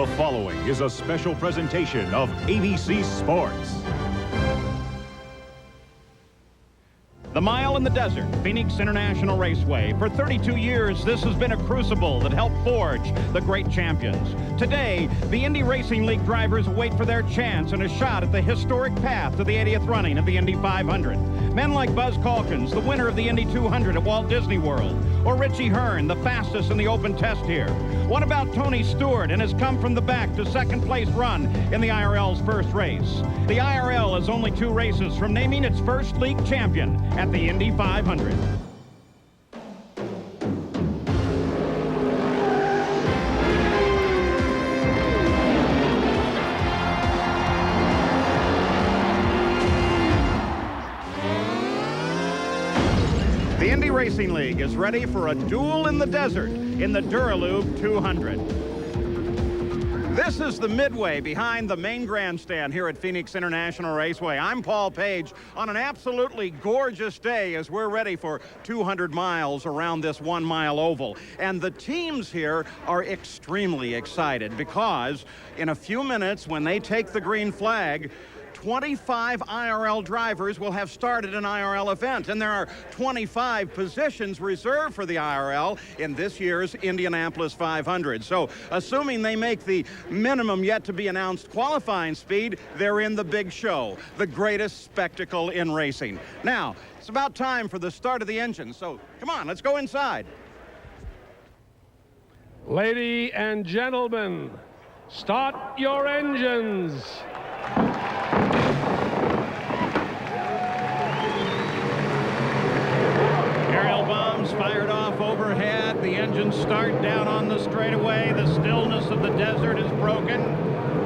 The following is a special presentation of ABC Sports. The Mile in the Desert, Phoenix International Raceway. For 32 years, this has been a crucible that helped forge the great champions. Today, the Indy Racing League drivers wait for their chance and a shot at the historic path to the 80th running of the Indy 500. Men like Buzz Calkins, the winner of the Indy 200 at Walt Disney World, or Richie Hearn, the fastest in the open test here. What about Tony Stewart and his come from the back to second place run in the IRL's first race? The IRL is only 2 races from naming its first league champion at the Indy 500. The Indy Racing League is ready for a duel in the desert in the Dura Lube 200. This is the midway behind the main grandstand here at Phoenix International Raceway. I'm Paul Page on an absolutely gorgeous day as we're ready for 200 miles around this 1-mile oval. And the teams here are extremely excited because in a few minutes when they take the green flag, 25 IRL drivers will have started an IRL event, and there are 25 positions reserved for the IRL in this year's Indianapolis 500. So, assuming they make the minimum yet to be announced qualifying speed, they're in the big show, the greatest spectacle in racing. Now, it's about time for the start of the engine, so come on, let's go inside. Ladies and gentlemen, start your engines. Aerial bombs fired off overhead. The engines start down on the straightaway. The stillness of the desert is broken.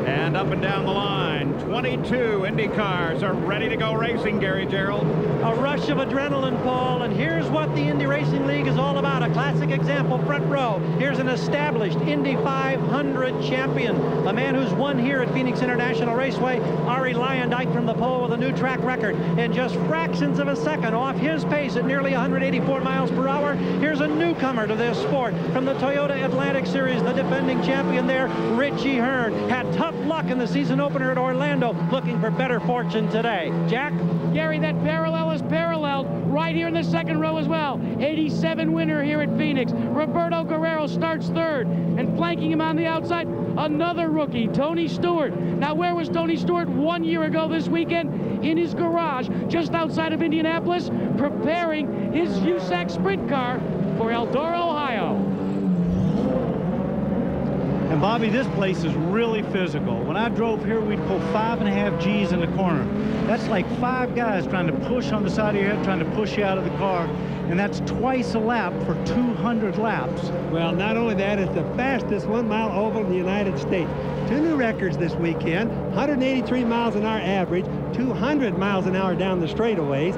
And up and down the line, 22 Indy cars are ready to go racing, Gary Gerald. A rush of adrenaline, Paul, and here's what the Indy Racing League is all about. A classic example, front row. Here's an established Indy 500 champion, a man who's won here at Phoenix International Raceway, Arie Luyendyk from the pole with a new track record. In just fractions of a second off his pace at nearly 184 miles per hour, here's a newcomer to this sport. From the Toyota Atlantic Series, the defending champion there, Richie Hearn, had tough luck in the season opener at Orlando, looking for better fortune today. Jack? Gary, that parallel is paralleled right here in the second row as well. 87 winner here at Phoenix. Roberto Guerrero starts third, and flanking him on the outside, another rookie, Tony Stewart. Now, where was Tony Stewart 1 year ago this weekend? In his garage just outside of Indianapolis, preparing his USAC sprint car for Eldora, Ohio. And Bobby, this place is really physical. When I drove here, we'd pull 5.5 G's in the corner. That's like 5 guys trying to push on the side of your head, trying to push you out of the car. And that's twice a lap for 200 laps. Well, not only that, it's the fastest 1-mile oval in the United States. 2 new records this weekend, 183 miles an hour average, 200 miles an hour down the straightaways.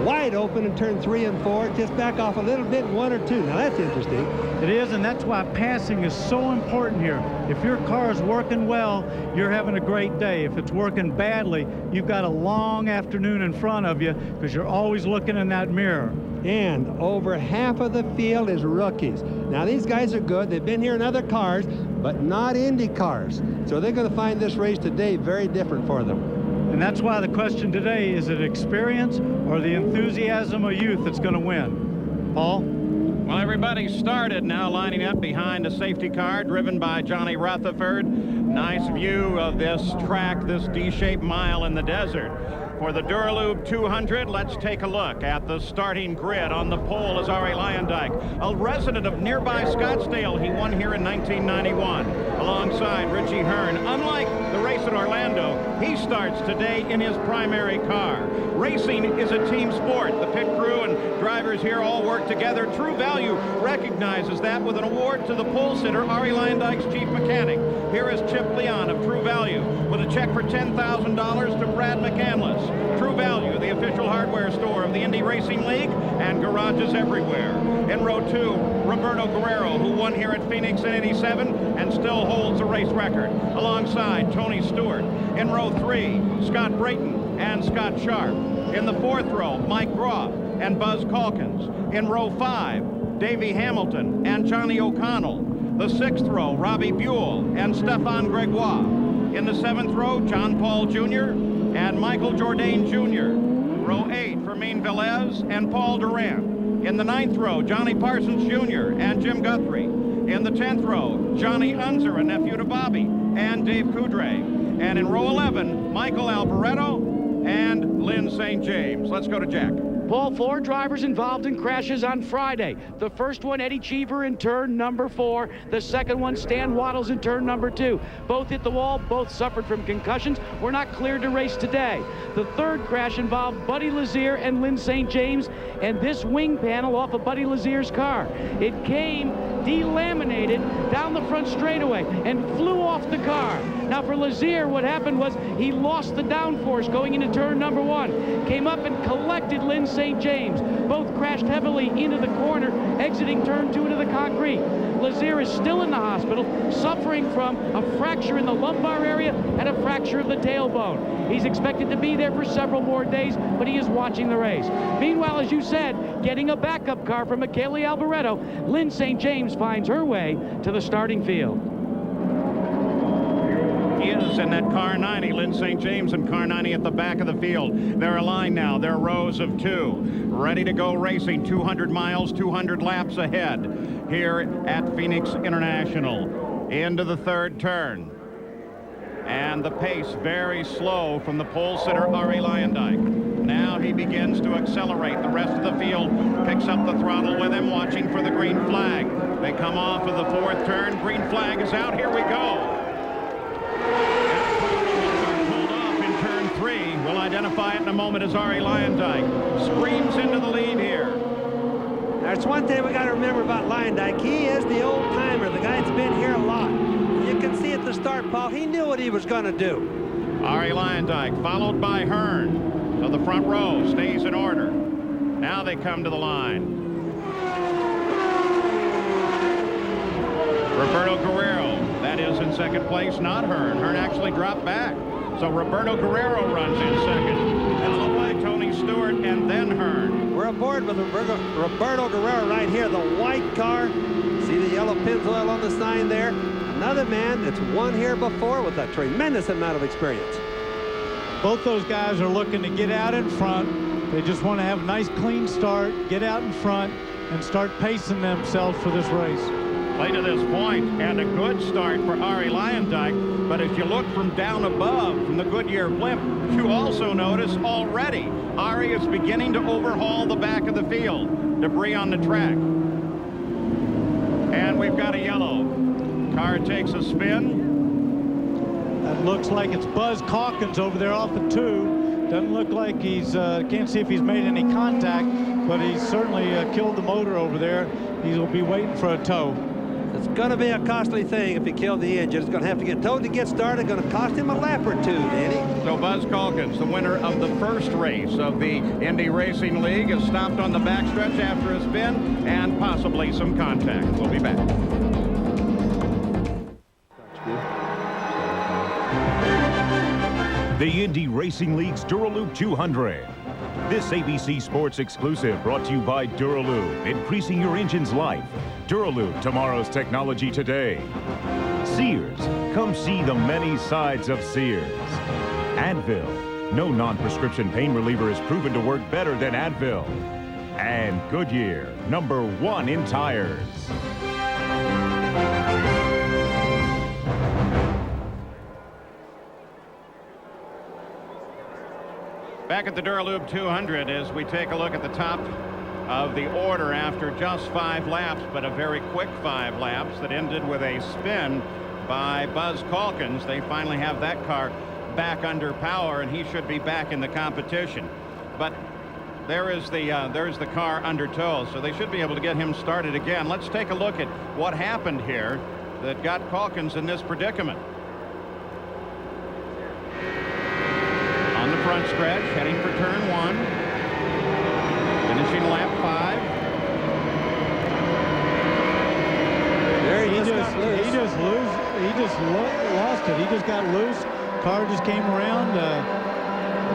Wide open in turn 3 and 4, just back off a little bit in 1 or 2. Now that's interesting. It is, and that's why passing is so important here. If your car is working well, you're having a great day. If it's working badly, you've got a long afternoon in front of you because you're always looking in that mirror. And over half of the field is rookies. Now these guys are good. They've been here in other cars, but not Indy cars. So they're going to find this race today very different for them. And that's why the question today, is it experience or the enthusiasm of youth that's going to win? Paul? Well, everybody's started now, lining up behind a safety car driven by Johnny Rutherford. Nice view of this track, this D-shaped mile in the desert. For the Dura Lube 200, let's take a look at the starting grid. On the pole is Arie Luyendyk, a resident of nearby Scottsdale. He won here in 1991 alongside Richie Hearn. Unlike the race at Orlando, he starts today in his primary car. Racing is a team sport. The pit crew and drivers here all work together. True Value recognizes that with an award to the pole sitter, Arie Luyendyk's chief mechanic. Here is Chip Leon of True Value with a check for $10,000 to Brad McCandless. True Value, the official hardware store of the Indy Racing League, and garages everywhere. In row 2, Roberto Guerrero, who won here at Phoenix in '87 and still holds the race record, alongside Tony Stewart. In row 3, Scott Brayton and Scott Sharp. In the 4th row, Mike Groff and Buzz Calkins. In row 5, Davey Hamilton and Johnny O'Connell. The 6th row, Robbie Buell and Stefan Gregoire. In the 7th row, John Paul Jr. and Michael Jourdain Jr. Row 8, Fermin Velez and Paul Durant. In the 9th row, Johnny Parsons Jr. and Jim Guthrie. In the 10th row, Johnny Unser, a nephew to Bobby, and Dave Coudray. And in row 11, Michael Alboreto and Lynn St. James. Let's go to Jack. Paul, 4 drivers involved in crashes on Friday. The first one, Eddie Cheever in turn number 4. The second one, Stan Waddles in turn number 2. Both hit the wall, both suffered from concussions, were not cleared to race today. The third crash involved Buddy Lazier and Lynn St. James and this wing panel off of Buddy Lazier's car. It came delaminated down the front straightaway and flew off the car. Now for Lazier, what happened was he lost the downforce going into turn number 1. Came up and collected Lynn St. James. Both crashed heavily into the corner, exiting turn 2 into the concrete. Lazier is still in the hospital, suffering from a fracture in the lumbar area and a fracture of the tailbone. He's expected to be there for several more days, but he is watching the race. Meanwhile, as you said, getting a backup car from Michele Alboreto, Lynn St. James finds her way to the starting field. He is in that car 90, Lynn St. James and car 90 at the back of the field. They're aligned now. They're rows of 2. Ready to go racing. 200 miles, 200 laps ahead here at Phoenix International. Into the 3rd turn. And the pace very slow from the pole sitter, Arie Luyendyk. Now he begins to accelerate. The rest of the field picks up the throttle with him, watching for the green flag. They come off of the 4th turn. Green flag is out. Here we go. Pulled off in turn 3. We'll identify it in a moment as Arie Luyendyk screams into the lead here. There's one thing we got to remember about Luyendyk. He is the old timer, the guy that's been here a lot. You can see at the start, Paul, he knew what he was going to do. Arie Luyendyk followed by Hearn. So the front row stays in order. Now they come to the line. Roberto Guerrero, that is in 2nd place, not Hearn. Hearn actually dropped back. So Roberto Guerrero runs in 2nd. Followed by Tony Stewart and then Hearn. We're aboard with Roberto Guerrero right here, the white car. See the yellow Pennzoil on the sign there. Another man that's won here before with a tremendous amount of experience. Both those guys are looking to get out in front. They just want to have a nice clean start, get out in front, and start pacing themselves for this race. Play to this point, and a good start for Arie Luyendyk. But as you look from down above, from the Goodyear blimp, you also notice already Arie is beginning to overhaul the back of the field. Debris on the track. And we've got a yellow. Car takes a spin. That looks like it's Buzz Calkins over there off the 2. Doesn't look like he's, can't see if he's made any contact, but he's certainly killed the motor over there. He'll be waiting for a tow. It's going to be a costly thing if he killed the engine. It's going to have to get towed to get started. Going to cost him a lap or 2, Danny. So Buzz Calkins, the winner of the first race of the Indy Racing League, is stopped on the backstretch after a spin and possibly some contact. We'll be back. The Indy Racing League's Dura Lube 200. This ABC Sports exclusive brought to you by Dura Lube, increasing your engine's life. Dura Lube, tomorrow's technology today. Sears, come see the many sides of Sears. Advil, no non-prescription pain reliever is proven to work better than Advil. And Goodyear, #1 in tires. Back at the Dura Lube 200 as we take a look at the top of the order after just 5 laps, but a very quick 5 laps that ended with a spin by Buzz Calkins. They finally have that car back under power, and he should be back in the competition. But there's the car under tow, so they should be able to get him started again. Let's take a look at what happened here that got Calkins in this predicament. On the front stretch, heading for turn 1, finishing lap 5. There he just got loose. He just lost it. He just got loose. Car just came around.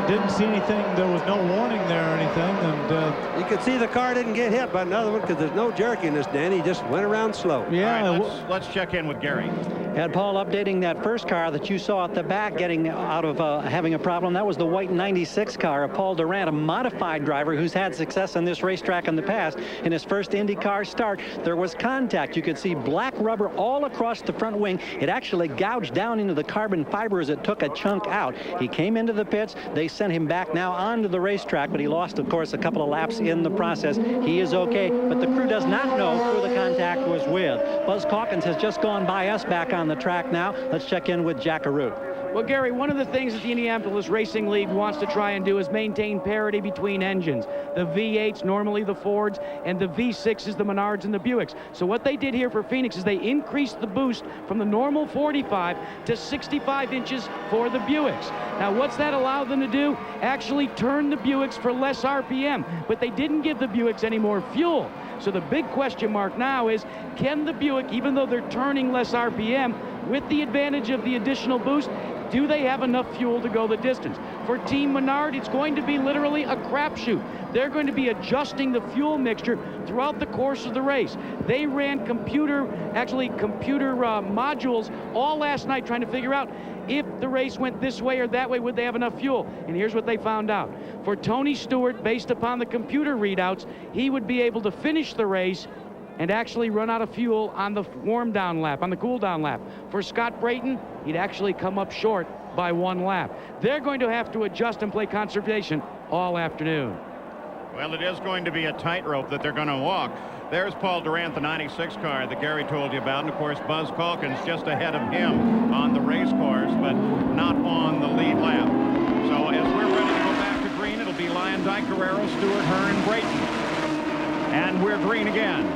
Didn't see anything. There was no warning there or anything. And you could see the car didn't get hit by another one because there's no jerkiness, Dan. He just went around slow. Yeah. All right, let's check in with Gary. And Paul, updating that first car that you saw at the back getting out of having a problem, that was the white 96 car of Paul Durant, a modified driver who's had success on this racetrack in the past. In his first IndyCar start, there was contact. You could see black rubber all across the front wing. It actually gouged down into the carbon fiber as it took a chunk out. He came into the pits. They sent him back now onto the racetrack, but he lost, of course, a couple of laps in the process. He is okay, but the crew does not know who the contact was with. Buzz Calkins has just gone by us back on the track now. Let's check in with Jack Arute. Well, Gary, one of the things that the Indianapolis Racing League wants to try and do is maintain parity between engines. The V8s, normally the Fords, and the V6s, the Menards and the Buicks. So what they did here for Phoenix is they increased the boost from the normal 45 to 65 inches for the Buicks. Now, what's that allow them to do? Actually turn the Buicks for less RPM, but they didn't give the Buicks any more fuel. So the big question mark now is, can the Buick, even though they're turning less RPM, with the advantage of the additional boost, do they have enough fuel to go the distance? For Team Menard, it's going to be literally a crapshoot. They're going to be adjusting the fuel mixture throughout the course of the race. They ran computer modules all last night trying to figure out if the race went this way or that way, would they have enough fuel? And here's what they found out. For Tony Stewart, based upon the computer readouts, he would be able to finish the race and actually run out of fuel on the warm down lap, on the cool down lap. For Scott Brayton, he'd actually come up short by 1 lap. They're going to have to adjust and play conservation all afternoon. Well, it is going to be a tightrope that they're going to walk. There's Paul Durant, the 96 car that Gary told you about. And, of course, Buzz Calkins just ahead of him on the race course, but not on the lead lap. So as we're ready to go back to green, it'll be Lyondike, Guerrero, Stewart, Hearn, Brayton. And we're green again.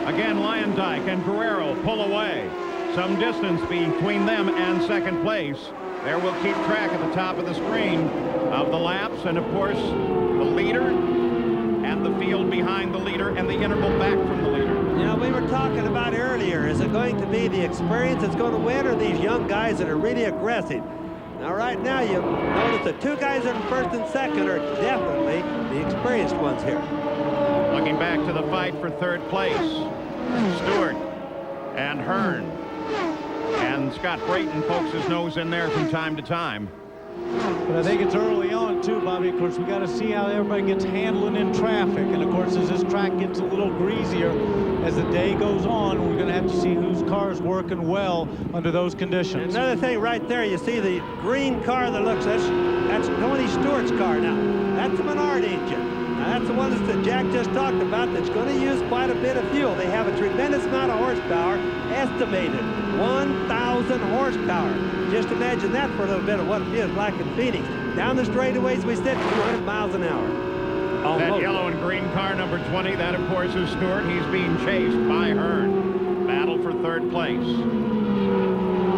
Again, Lyondike and Guerrero pull away. Some distance between them and second place. There we'll keep track at the top of the screen of the laps and, of course, the leader and the field behind the leader and the interval back from the leader. You know, we were talking about earlier, is it going to be the experience that's going to win or these young guys that are really aggressive? Now, right now, you notice the 2 guys in first and second are definitely the experienced ones here. Looking back to the fight for third place, Stewart and Hearn. And Scott Brayton pokes his nose in there from time to time. But I think it's early on, too, Bobby. Of course, we got to see how everybody gets handling in traffic. And, of course, as this track gets a little greasier as the day goes on, we're going to have to see whose car is working well under those conditions. Another thing right there, you see the green car that looks, that's Tony Stewart's car now. That's a Menard engine. Now, that's the one that Jack just talked about that's going to use quite a bit of fuel. They have a tremendous amount of horsepower, estimated 1,000 horsepower. Just imagine that for a little bit of what it feels like in Phoenix. Down the straightaways, we sit 200 miles an hour. Almost. That yellow and green car, number 20, that, of course, is Stewart. He's being chased by Hearn. Battle for third place.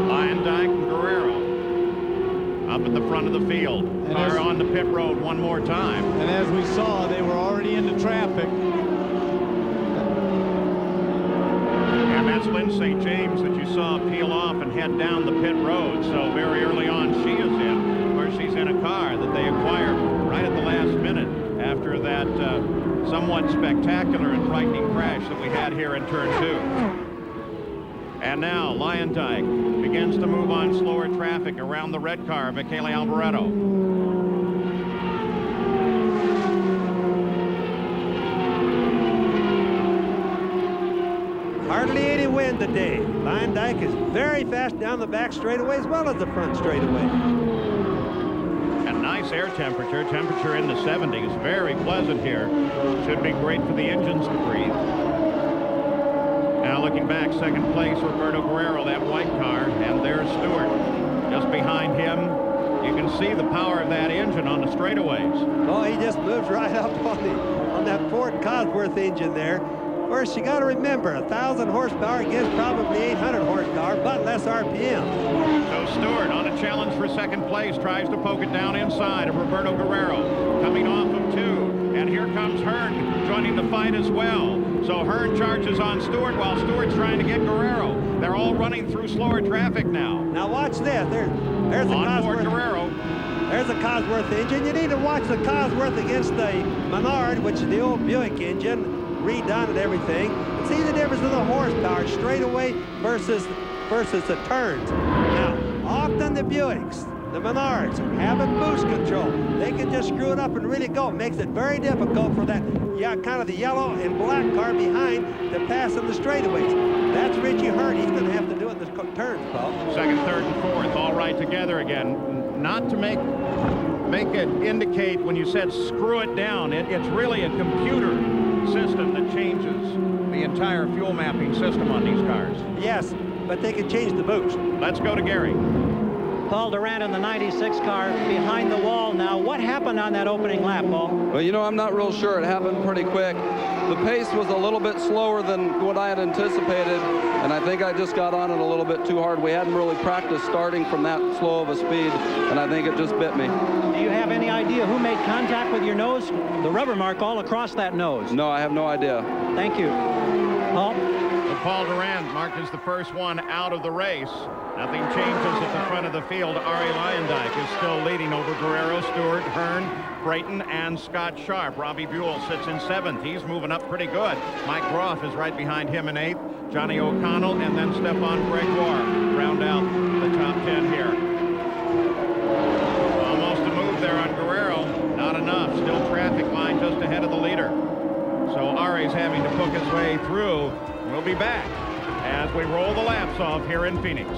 Lyondike and Guerrero up at the front of the field. Car on the pit road one more time. And as we saw, they were already into traffic. And that's Lynn St. James that you saw peel off and head down the pit road. So very early on, she is in. Of course, she's in a car that they acquired right at the last minute after that somewhat spectacular and frightening crash that we had here in turn 2. And now Lyondike begins to move on slower traffic around the red car, Michele Alboreto. Hardly any wind today. Lyondike is very fast down the back straightaway as well as the front straightaway. And nice air temperature in the 70s. Very pleasant here. Should be great for the engines to breathe. Now looking back, second place, Roberto Guerrero, that white car, and there's Stewart. Just behind him, you can see the power of that engine on the straightaways. Oh, he just moves right up on that Ford Cosworth engine there. Of course, you got to remember, 1,000 horsepower gives probably 800 horsepower, but less RPM. So Stewart on a challenge for second place, tries to poke it down inside of Roberto Guerrero, coming off of 2. And here comes Hearn joining the fight as well. So Hearn charges on Stewart while Stewart's trying to get Guerrero. They're all running through slower traffic now. Now watch this. There's the on board Cosworth. Guerrero. There's a Cosworth engine. You need to watch the Cosworth against the Menard, which is the old Buick engine, redone and everything. And see the difference in the horsepower, straightaway versus the turns. Now, often the Buicks, the Menards, have a boost control. They can just screw it up and really go. It makes it very difficult for that, kind of the yellow and black car behind to pass in the straightaways. That's Richie Hurt. He's going to have to do it in the turns, Paul. Second, third, and fourth, all right together again. Not to make it indicate when you said screw it down. It's really a computer system that changes the entire fuel mapping system on these cars. Yes, but they can change the boost. Let's go to Gary. Paul Durant in the 96 car behind the wall now. What happened on that opening lap, Paul? Well, you know, I'm not real sure. It happened pretty quick. The pace was a little bit slower than what I had anticipated, and I think I just got on it a little bit too hard. We hadn't really practiced starting from that slow of a speed, and I think it just bit me. Do you have any idea who made contact with your nose? The rubber mark all across that nose. No, I have no idea. Thank you. Paul? Paul Durant marked as the first one out of the race. Nothing changes at the front of the field. Ari Leyendyk is still leading over Guerrero, Stewart, Hearn, Brayton, and Scott Sharp. Robbie Buell sits in 7th. He's moving up pretty good. Mike Groff is right behind him in 8th. Johnny O'Connell and then Stephane Gregoire round out the top 10 here. Almost a move there on Guerrero. Not enough. Still traffic line just ahead of the leader. So Ari's having to poke his way through. We'll be back as we roll the laps off here in Phoenix.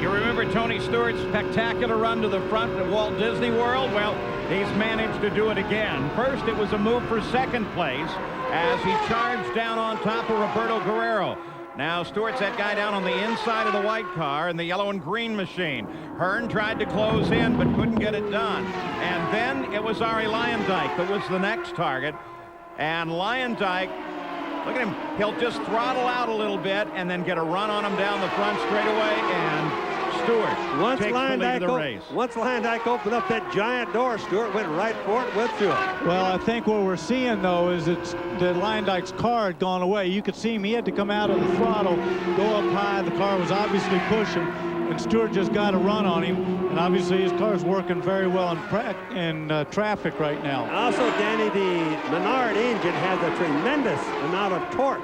You remember Tony Stewart's spectacular run to the front at Walt Disney World? Well, he's managed to do it again. First, it was a move for second place as he charged down on top of Roberto Guerrero. Now Stewart's that guy down on the inside of the white car in the yellow and green machine. Hearn tried to close in but couldn't get it done. And then it was Ari Leyendyk that was the next target. And Leyendyk, look at him, he'll just throttle out a little bit and then get a run on him down the front straightaway, and Stewart takes the lead of the race. Once Leyendyk opened up that giant door, Stewart went right for it, went through it. Well, I think what we're seeing, though, is that Leyendyk's car had gone away. You could see him. He had to come out of the throttle, go up high. The car was obviously pushing, and Stewart just got a run on him. And obviously his car's working very well in traffic right now. Also, Danny, the Menard engine has a tremendous amount of torque.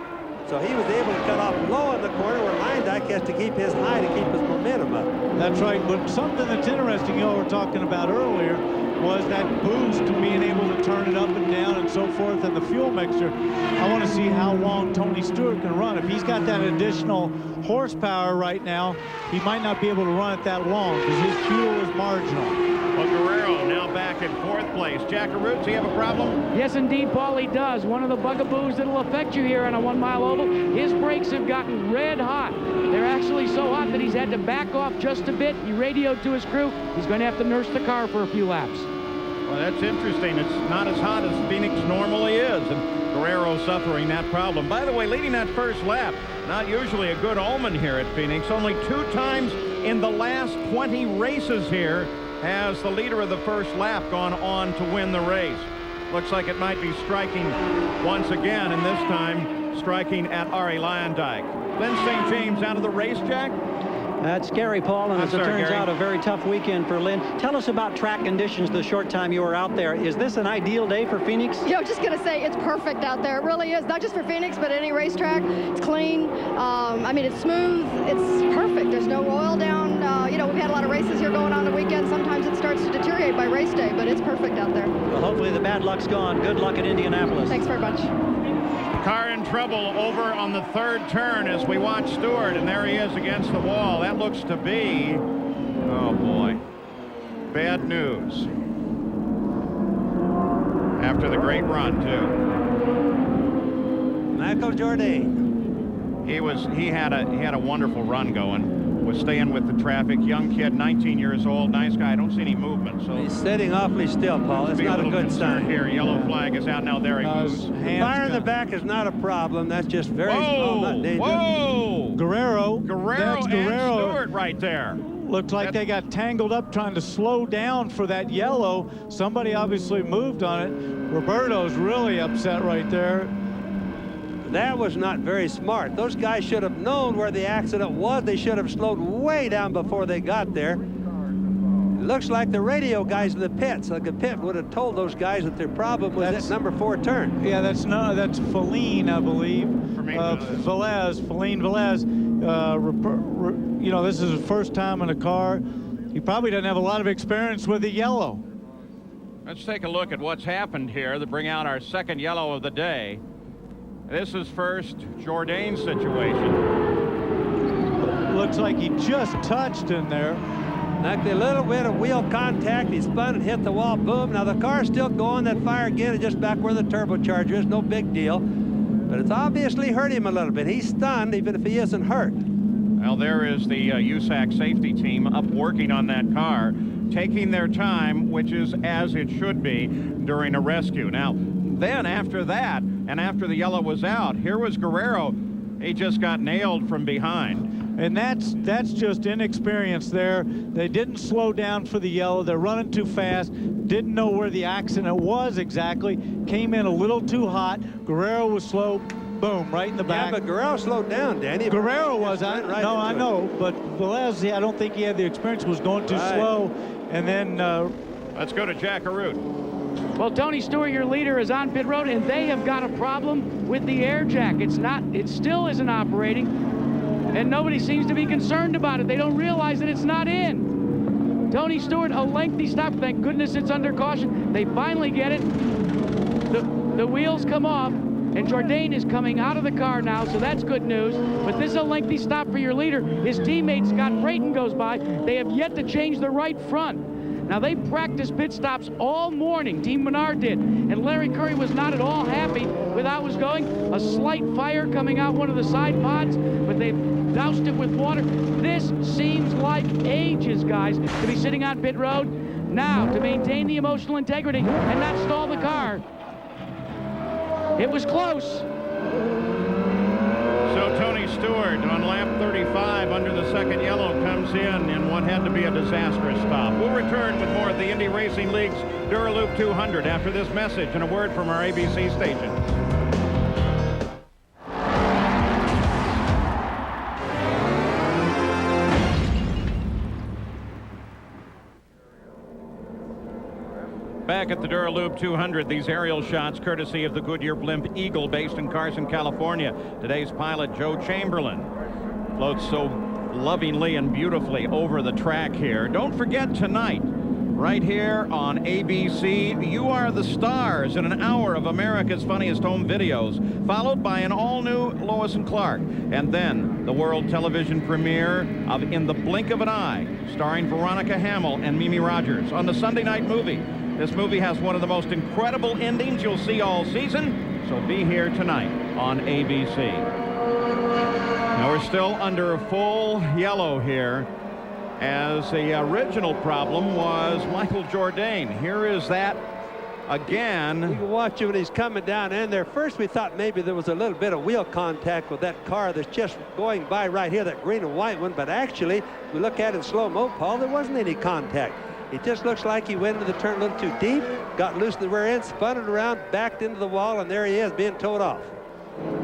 So he was able to cut off low in the corner where Leyendyk has to keep his high to keep his momentum up. That's right, but something that's interesting, you were talking about earlier, was that boost to being able to turn it up and down and so forth, and the fuel mixture. I want to see how long Tony Stewart can run. If he's got that additional horsepower right now, he might not be able to run it that long because his fuel is marginal. Well, Guerrero now back in 4th place. Jack Arutz, you have a problem? Yes, indeed, Paul, he does. One of the bugaboos that'll affect you here on a 1-mile oval, his brakes have gotten red hot. They're actually so hot that he's had to back off just a bit. He radioed to his crew. He's going to have to nurse the car for a few laps. Well, that's interesting. It's not as hot as Phoenix normally is, and Guerrero's suffering that problem. By the way, leading that first lap, not usually a good omen here at Phoenix. Only 2 times in the last 20 races here has the leader of the first lap gone on to win the race. Looks like it might be striking once again, and this time striking at Ari Leyendyk. Then St. James out of the race, Jack? That's scary, Paul, and as it turns out, a very tough weekend for Lynn. Tell us about track conditions the short time you were out there. Is this an ideal day for Phoenix? Yeah, I'm just going to say it's perfect out there. It really is, not just for Phoenix, but any racetrack. It's clean. I mean, it's smooth. It's perfect. There's no oil down. You know, we've had a lot of races here going on the weekend. Sometimes it starts to deteriorate by race day, but it's perfect out there. Well, hopefully the bad luck's gone. Good luck at Indianapolis. Thanks very much. Car in trouble over on the 3rd turn as we watch Stewart, and there he is against the wall. That looks to be, oh boy, bad news. After the great run, too. Michael Jourdain. He had a wonderful run going. Was staying with the traffic. Young kid, 19 years old, nice guy. I don't see any movement. So he's sitting awfly still, Paul. It's not a good sign. Here, yellow flag is out now. There he moves. The fire in the back is not a problem. That's just very small, not dangerous. Whoa! Guerrero and Stewart right there. Looked like they got tangled up trying to slow down for that yellow. Somebody obviously moved on it. Roberto's really upset right there. That was not very smart. Those guys should have known where the accident was. They should have slowed way down before they got there. It looks like the radio guys in the pits, like the pit would have told those guys that their problem was that number 4 turn. Yeah, that's Feline, I believe. Feline Velez. You know, this is his first time in a car. He probably doesn't have a lot of experience with the yellow. Let's take a look at what's happened here to bring out our second yellow of the day. This is first Jourdain's situation. Looks like he just touched in there. Like a little bit of wheel contact, he spun and hit the wall, boom. Now the car's still going, that fire again is just back where the turbocharger is, no big deal. But it's obviously hurt him a little bit. He's stunned, even if he isn't hurt. Well, there is the USAC safety team up working on that car, taking their time, which is as it should be during a rescue. Now, then after that, and after the yellow was out, here was Guerrero. He just got nailed from behind. And that's just inexperience there. They didn't slow down for the yellow. They're running too fast. Didn't know where the accident was exactly. Came in a little too hot. Guerrero was slow. Boom, right in the back. Yeah, but Guerrero slowed down, Danny. Guerrero was. I know. But Velez, I don't think he had the experience, was going too slow. And then... let's go to Jack Arute. Well, Tony Stewart, your leader, is on pit road, and they have got a problem with the air jack. It still isn't operating, and nobody seems to be concerned about it. They don't realize that it's not in. Tony Stewart, a lengthy stop. Thank goodness it's under caution. They finally get it. The wheels come off, and Jourdain is coming out of the car now, so that's good news. But this is a lengthy stop for your leader. His teammate, Scott Brayton, goes by. They have yet to change the right front. Now, they practiced pit stops all morning. Team Menard did. And Larry Curry was not at all happy with how it was going. A slight fire coming out one of the side pods, but they've doused it with water. This seems like ages, guys, to be sitting on pit road. Now, to maintain the emotional integrity and not stall the car. It was close. So Tony Stewart on lap 35 under the second yellow comes in what had to be a disastrous stop. We'll return with more of the Indy Racing League's Dura Lube 200 after this message and a word from our ABC stations. Back at the Dura Lube 200, these aerial shots courtesy of the Goodyear Blimp Eagle based in Carson, California. Today's pilot, Joe Chamberlain, floats so lovingly and beautifully over the track here. Don't forget tonight, right here on ABC, You Are the Stars in an hour of America's Funniest Home Videos, followed by an all-new Lois and Clark. And then the world television premiere of In the Blink of an Eye, starring Veronica Hamill and Mimi Rogers on the Sunday Night Movie. This movie has one of the most incredible endings you'll see all season, so be here tonight on ABC. Now we're still under a full yellow here, as the original problem was Michael Jourdain. Here is that again. You can watch him when he's coming down in there. First we thought maybe there was a little bit of wheel contact with that car that's just going by right here, that green and white one, but actually, we look at it in slow-mo, Paul, there wasn't any contact. It just looks like he went into the turn a little too deep, got loose in the rear end, spun it around, backed into the wall, and there he is, being towed off.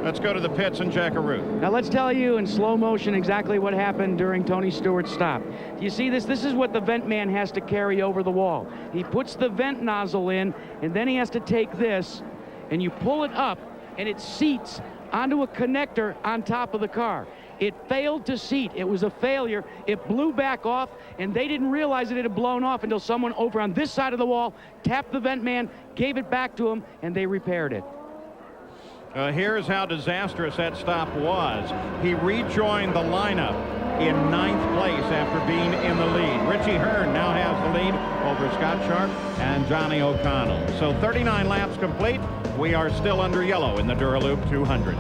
Let's go to the pits and Jack Arute. Now let's tell you in slow motion exactly what happened during Tony Stewart's stop. Do you see this? This is what the vent man has to carry over the wall. He puts the vent nozzle in, and then he has to take this, and you pull it up, and it seats onto a connector on top of the car. It failed to seat. It was a failure. It blew back off, and they didn't realize it had blown off until someone over on this side of the wall tapped the vent man, gave it back to him, and they repaired it. Here's how disastrous that stop was. He rejoined the lineup in 9th place after being in the lead. Richie Hearn now has the lead over Scott Sharp and Johnny O'Connell. So 39 laps complete. We are still under yellow in the Dura Lube 200.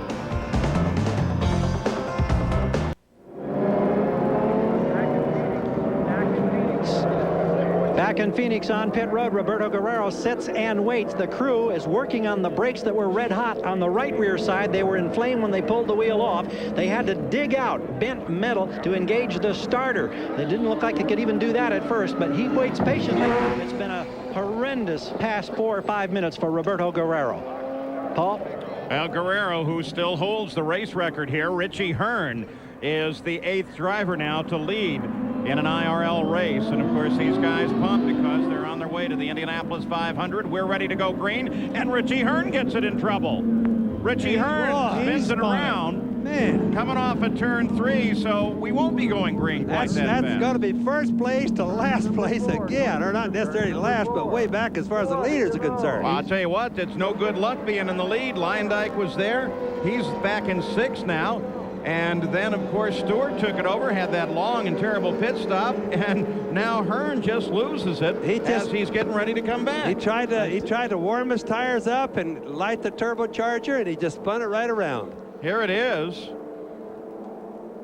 Back in Phoenix on pit road, Roberto Guerrero sits and waits. The crew is working on the brakes that were red hot on the right rear side. They were in flame when they pulled the wheel off. They had to dig out bent metal to engage the starter. It didn't look like they could even do that at first, but he waits patiently. It's been a horrendous past 4 or 5 minutes for Roberto Guerrero. Paul? Well, Guerrero, who still holds the race record here, Richie Hearn, is the 8th driver now to lead in an IRL race. And, of course, these guys pumped because they're on their way to the Indianapolis 500. We're ready to go green, and Richie Hearn gets it in trouble. Richie Hearn spins it around. Man, coming off at turn 3, so we won't be going green quite that fast. That's going to be first place to last place again, or not necessarily last, but way back as far as the leaders are concerned. Well, I'll tell you what, it's no good luck being in the lead. Lyndike was there. He's back in 6th now. And then, of course, Stewart took it over, had that long and terrible pit stop, and now Hearn just loses it as he's getting ready to come back. He tried to warm his tires up and light the turbocharger, and he just spun it right around. Here it is.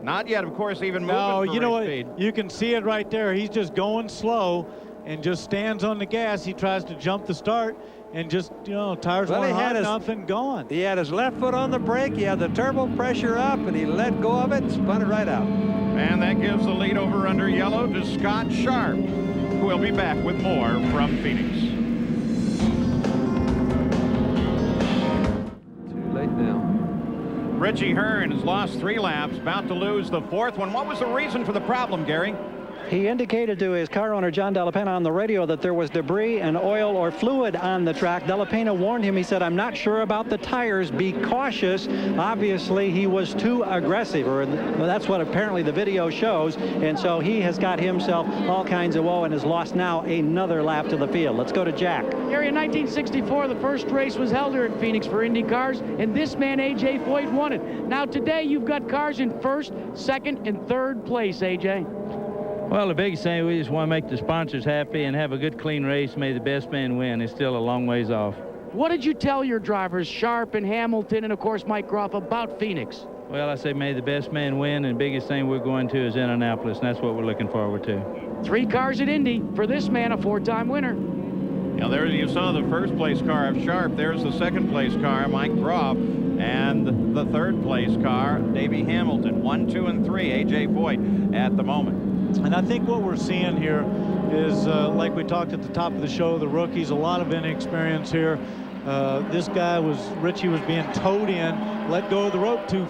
Not yet, of course, even moving. No, you know what? Speed. You can see it right there. He's just going slow and just stands on the gas. He tries to jump the start and just, you know, tires weren't hot enough and gone. He had his left foot on the brake. He had the turbo pressure up, and he let go of it and spun it right out. And that gives the lead over under yellow to Scott Sharp, who will be back with more from Phoenix. Too late now. Richie Hearn has lost 3 laps, about to lose the 4th one. What was the reason for the problem, Gary? He indicated to his car owner, John Della Pena, on the radio that there was debris and oil or fluid on the track. Della Pena warned him. He said, I'm not sure about the tires. Be cautious. Obviously, he was too aggressive, or that's what apparently the video shows. And so he has got himself all kinds of woe and has lost now another lap to the field. Let's go to Jack. Gary, in 1964, the first race was held here at Phoenix for Indy cars, and this man, A.J. Foyt, won it. Now, today, you've got cars in 1st, 2nd, and 3rd place, A.J. Well, the biggest thing, we just want to make the sponsors happy and have a good, clean race. May the best man win. It's still a long ways off. What did you tell your drivers, Sharp and Hamilton and, of course, Mike Groff, about Phoenix? Well, I say may the best man win, and the biggest thing we're going to is Indianapolis, and that's what we're looking forward to. 3 cars at Indy. For this man, a 4-time winner. Now, there you saw the 1st place car of Sharp. There's the 2nd place car, Mike Groff, and the 3rd place car, Davey Hamilton. 1, 2, and 3, A.J. Foyt at the moment. And I think what we're seeing here is, like we talked at the top of the show, the rookies, a lot of inexperience here. This guy Richie was being towed in, let go of the rope too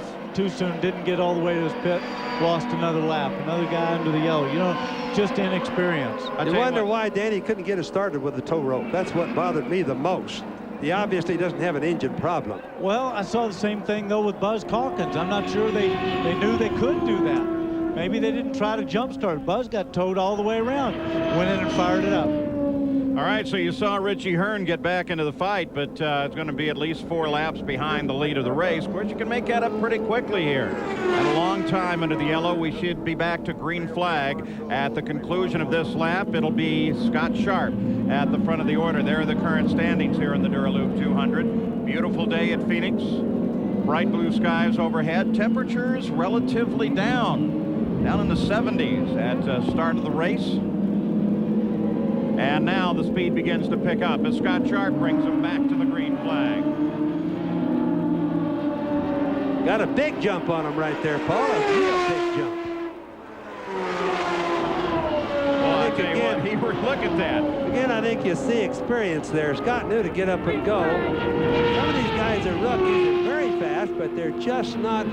soon, didn't get all the way to his pit, lost another lap. Another guy under the yellow. You know, just inexperience. You wonder why Danny couldn't get it started with the tow rope. That's what bothered me the most. He obviously doesn't have an engine problem. Well, I saw the same thing, though, with Buzz Calkins. I'm not sure they knew they could do that. Maybe they didn't try to jump start. Buzz got towed all the way around, went in and fired it up. All right, so you saw Richie Hearn get back into the fight, but it's going to be at least 4 laps behind the lead of the race. Of course, you can make that up pretty quickly here. And a long time into the yellow, we should be back to green flag at the conclusion of this lap. It'll be Scott Sharp at the front of the order. There are the current standings here in the Dura Lube 200. Beautiful day at Phoenix. Bright blue skies overhead. Temperatures relatively down in the 70s at start of the race. And now the speed begins to pick up as Scott Sharp brings him back to the green flag. Got a big jump on him right there, Paul. A real big jump. Well, I tell you what, look at that. Again, I think you see experience there. Scott knew to get up and go. Some of these guys are rookies. They're very fast, but they're just not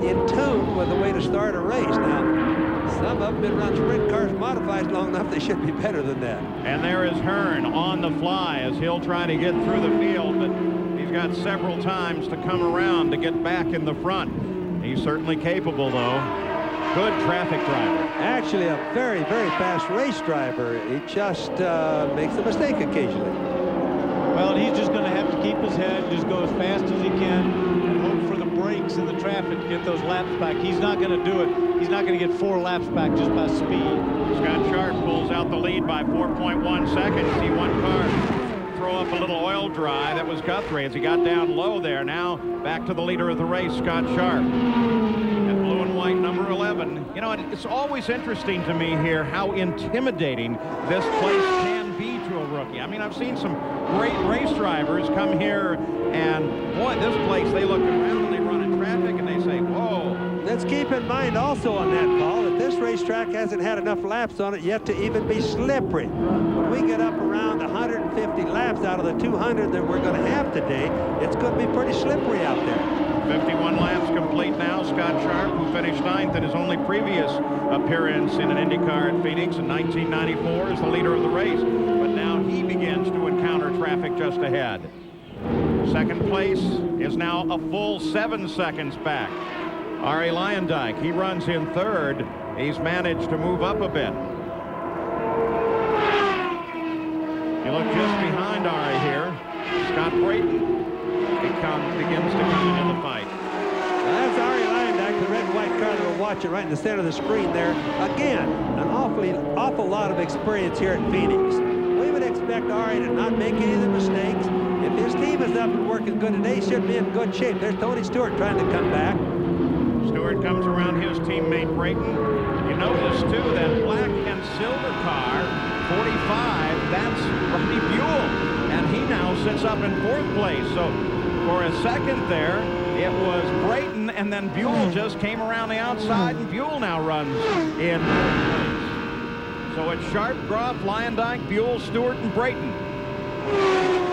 in tune with the way to start a race. Now, some of them been run sprint cars modified long enough, they should be better than that. And there is Hearn on the fly as he'll try to get through the field, but he's got several times to come around to get back in the front. He's certainly capable, though. Good traffic driver. Actually, a very, very fast race driver. He just makes a mistake occasionally. Well, he's just going to have to keep his head, just go as fast as he can, and hope for the brakes in the traffic to get those laps back. He's not going to do it. He's not going to get 4 laps back just by speed. Scott Sharp pulls out the lead by 4.1 seconds. See one car throw up a little oil dry. That was Guthrie as he got down low there. Now back to the leader of the race, Scott Sharp. And blue and white number 11. You know, it's always interesting to me here how intimidating this place can be to a rookie. I mean, I've seen some great race drivers come here, and boy, this place, they look around and they run in traffic and they say, whoa. Let's keep in mind also on that, Paul, that this racetrack hasn't had enough laps on it yet to even be slippery. When we get up around 150 laps out of the 200 that we're going to have today, it's going to be pretty slippery out there. 51 laps complete now. Scott Sharp, who finished 9th in his only previous appearance in an IndyCar at Phoenix in 1994, is the leader of the race. But now he begins to encounter traffic just ahead. Second place is now a full 7 seconds back. Arie Luyendyk, he runs in third. He's managed to move up a bit. You look just behind Arie here. Scott Brayton begins to come into the fight. That's Arie Luyendyk, the red and white car that we're watching right in the center of the screen there. Again, an awful lot of experience here at Phoenix. We would expect Arie to not make any of the mistakes. If his team is up and working good today, he should be in good shape. There's Tony Stewart trying to come back. Stewart comes around his teammate Brayton. You notice, too, that black and silver car, 45, that's Ronnie Buell. And he now sits up in 4th place. So for a second there, it was Brayton, and then Buell just came around the outside, and Buell now runs in 4th place. So it's Sharp, Groff, Luyendyk, Buell, Stewart, and Brayton.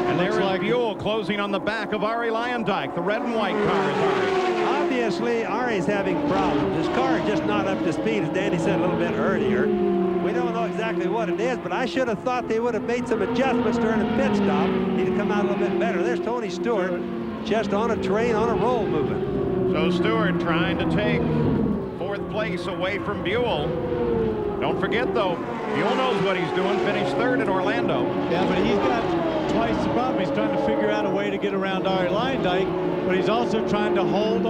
And there is Buell closing on the back of Arie Luyendyk. The red and white car is Arie. Obviously, Arie's having problems. His car is just not up to speed, as Danny said a little bit earlier. We don't know exactly what it is, but I should have thought they would have made some adjustments during the pit stop. He'd come out a little bit better. There's Tony Stewart, just on a train, on a roll moving. So Stewart trying to take 4th place away from Buell. Don't forget, though, Buell knows what he's doing. Finished 3rd at Orlando. Yeah, but he's got twice the problem. He's trying to figure out a way to get around Arie Luyendyk, but he's also trying to hold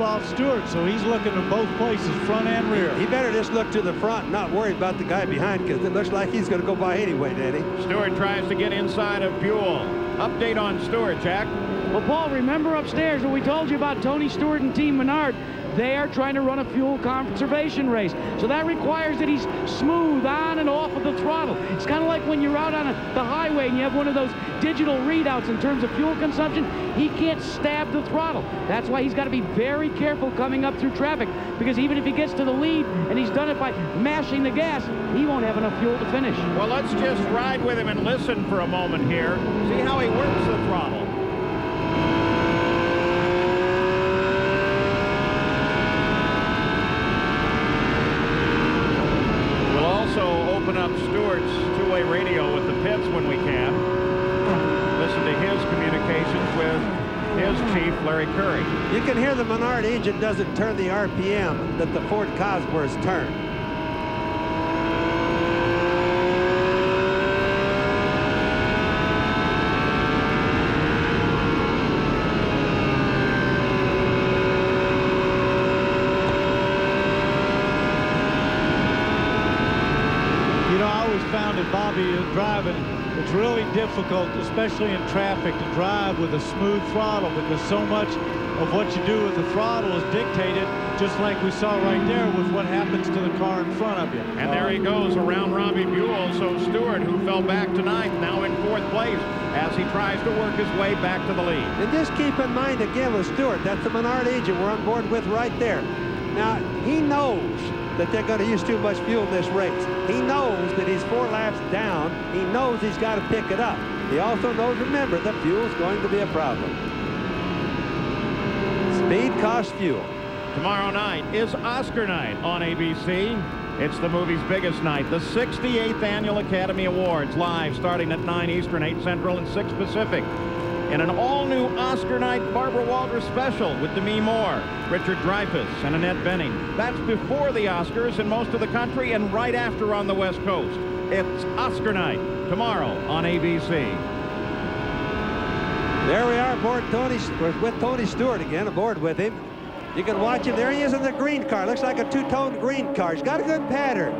off Stewart. So he's looking at both places, front and rear. He better just look to the front and not worry about the guy behind, because it looks like he's going to go by anyway, Danny. Stewart tries to get inside of Buell. Update on Stewart, Jack. Well, Paul, remember upstairs when we told you about Tony Stewart and Team Menard? They are trying to run a fuel conservation race. So that requires that he's smooth on and off of the throttle. It's kind of like when you're out on the highway and you have one of those digital readouts in terms of fuel consumption. He can't stab the throttle. That's why he's got to be very careful coming up through traffic, because even if he gets to the lead and he's done it by mashing the gas, he won't have enough fuel to finish. Well, let's just ride with him and listen for a moment here. See how he works the throttle. Open up Stewart's two-way radio with the pits when we can. Listen to his communications with his chief, Larry Curry. You can hear the Menard engine doesn't turn the RPM that the Ford Cosworths turn. Found it, Bobby, driving, it's really difficult, especially in traffic, to drive with a smooth throttle, because so much of what you do with the throttle is dictated, just like we saw right there with what happens to the car in front of you. And there he goes around Robbie Buell. So Stewart, who fell back to 9th, now in 4th place as he tries to work his way back to the lead. And just keep in mind again with Stewart, that's the Menard engine we're on board with right there. Now, he knows that they're going to use too much fuel in this race. He knows that he's 4 laps down. He knows he's got to pick it up. He also knows, remember, the fuel's going to be a problem. Speed costs fuel. Tomorrow night is Oscar night on ABC. It's the movie's biggest night, the 68th Annual Academy Awards, live starting at 9 Eastern, 8 Central, and 6 Pacific. In an all-new Oscar night Barbara Walters special with Demi Moore, Richard Dreyfuss, and Annette Bening. That's before the Oscars in most of the country and right after on the West Coast. It's Oscar night tomorrow on ABC. There we are aboard with Tony Stewart again, aboard with him. You can watch him. There he is in the green car. Looks like a two-tone green car. He's got a good pattern.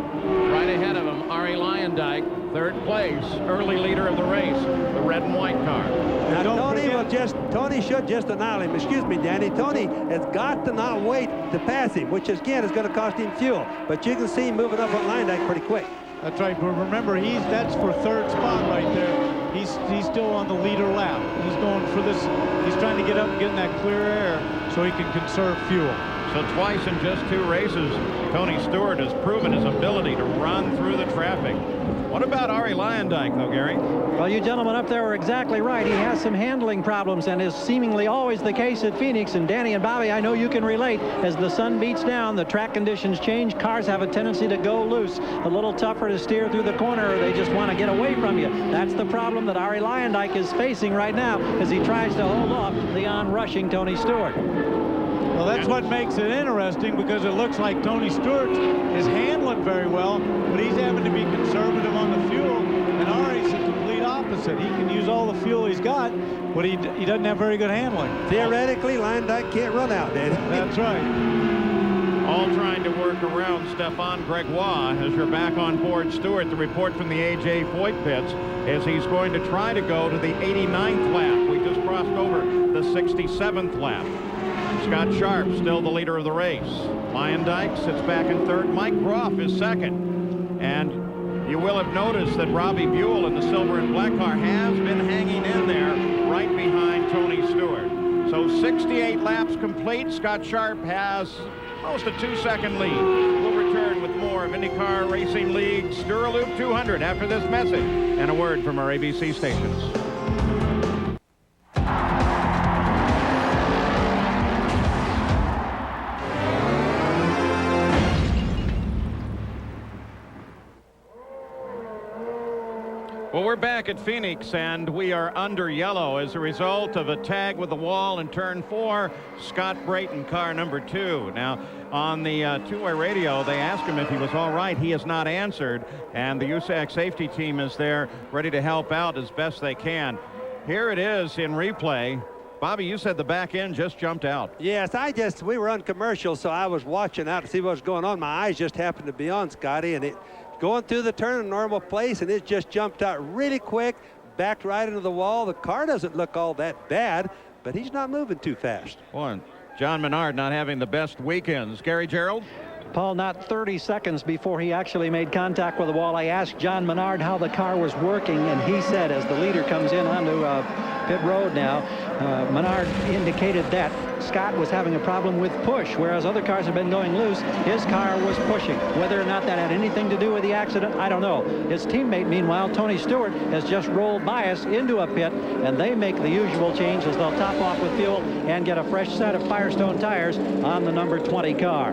Right ahead of him, Arie Luyendyk, 3rd place, early leader of the race, the red and white car. Now, Tony should just annihilate him. Excuse me, Danny. Tony has got to not wait to pass him, which again is going to cost him fuel. But you can see him moving up on Luyendyk pretty quick. That's right, but remember, that's for 3rd spot right there. He's still on the leader lap. He's going for this. He's trying to get up and get in that clear air so he can conserve fuel. So twice in just 2 races, Tony Stewart has proven his ability to run through the traffic. What about Arie Luyendyk, though, Gary? Well, you gentlemen up there are exactly right. He has some handling problems and is seemingly always the case at Phoenix. And Danny and Bobby, I know you can relate. As the sun beats down, the track conditions change. Cars have a tendency to go loose. A little tougher to steer through the corner, or they just want to get away from you. That's the problem that Arie Luyendyk is facing right now as he tries to hold off the onrushing Tony Stewart. Well, that's what makes it interesting, because it looks like Tony Stewart is handling very well, but he's having to be conservative on the fuel, and Arie's the complete opposite. He can use all the fuel he's got, but he doesn't have very good handling. Theoretically, Luyendyk can't run out, Danny. That's right. All trying to work around Stefan Gregoire as you're back on board Stewart. The report from the A.J. Foyt pits is he's going to try to go to the 89th lap. We just crossed over the 67th lap. Scott Sharp still the leader of the race. Luyendyk sits back in third. Mike Groff is second. And you will have noticed that Robbie Buell in the silver and black car has been hanging in there right behind Tony Stewart. So 68 laps complete. Scott Sharp has almost a 2-second lead. We'll return with more of IndyCar Racing League's Dura Lube 200 after this message and a word from our ABC stations. Well, we're back at Phoenix, and we are under yellow as a result of a tag with the wall in turn 4. Scott Brayton, car number 2. Now, on the two-way radio, they asked him if he was all right. He has not answered, and the USAC safety team is there ready to help out as best they can. Here it is in replay. Bobby, you said the back end just jumped out. Yes, we were on commercial, so I was watching out to see what was going on. My eyes just happened to be on Scotty, and it going through the turn in normal place, and it just jumped out really quick, backed right into the wall. The car doesn't look all that bad, but he's not moving too fast. Boy, John Menard not having the best weekends. Gary Gerald? Paul, not 30 seconds before he actually made contact with the wall, I asked John Menard how the car was working, and he said, as the leader comes in onto pit road now, Menard indicated that Scott was having a problem with push, whereas other cars have been going loose. His car was pushing. Whether or not that had anything to do with the accident, I don't know. His teammate, meanwhile, Tony Stewart, has just rolled by us into a pit, and they make the usual change as they'll top off with fuel and get a fresh set of Firestone tires on the number 20 car.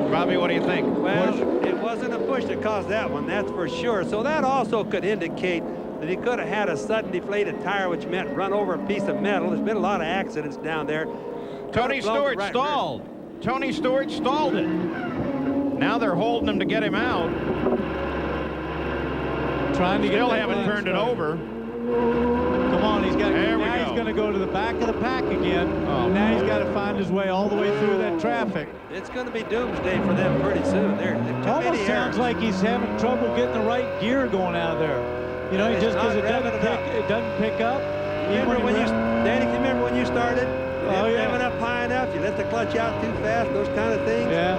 Robbie, what do you think? Well, it wasn't a push that caused that one, that's for sure. So that also could indicate that he could have had a sudden deflated tire, which meant run over a piece of metal. There's been a lot of accidents down there. Tony Stewart stalled. Tony Stewart stalled it. Now they're holding him to get him out. Trying to Still haven't turned it over. Come on, he's got. Now he's going to go to the back of the pack again. Oh, now he's got to find his way all the way through that traffic. It's going to be doomsday for them pretty soon. It almost sounds like he's having trouble getting the right gear going out of there. You know, just because it doesn't pick up. Remember when Danny, can you remember when you started? Oh, yeah. Having up high enough, you let the clutch out too fast, those kind of things. Yeah.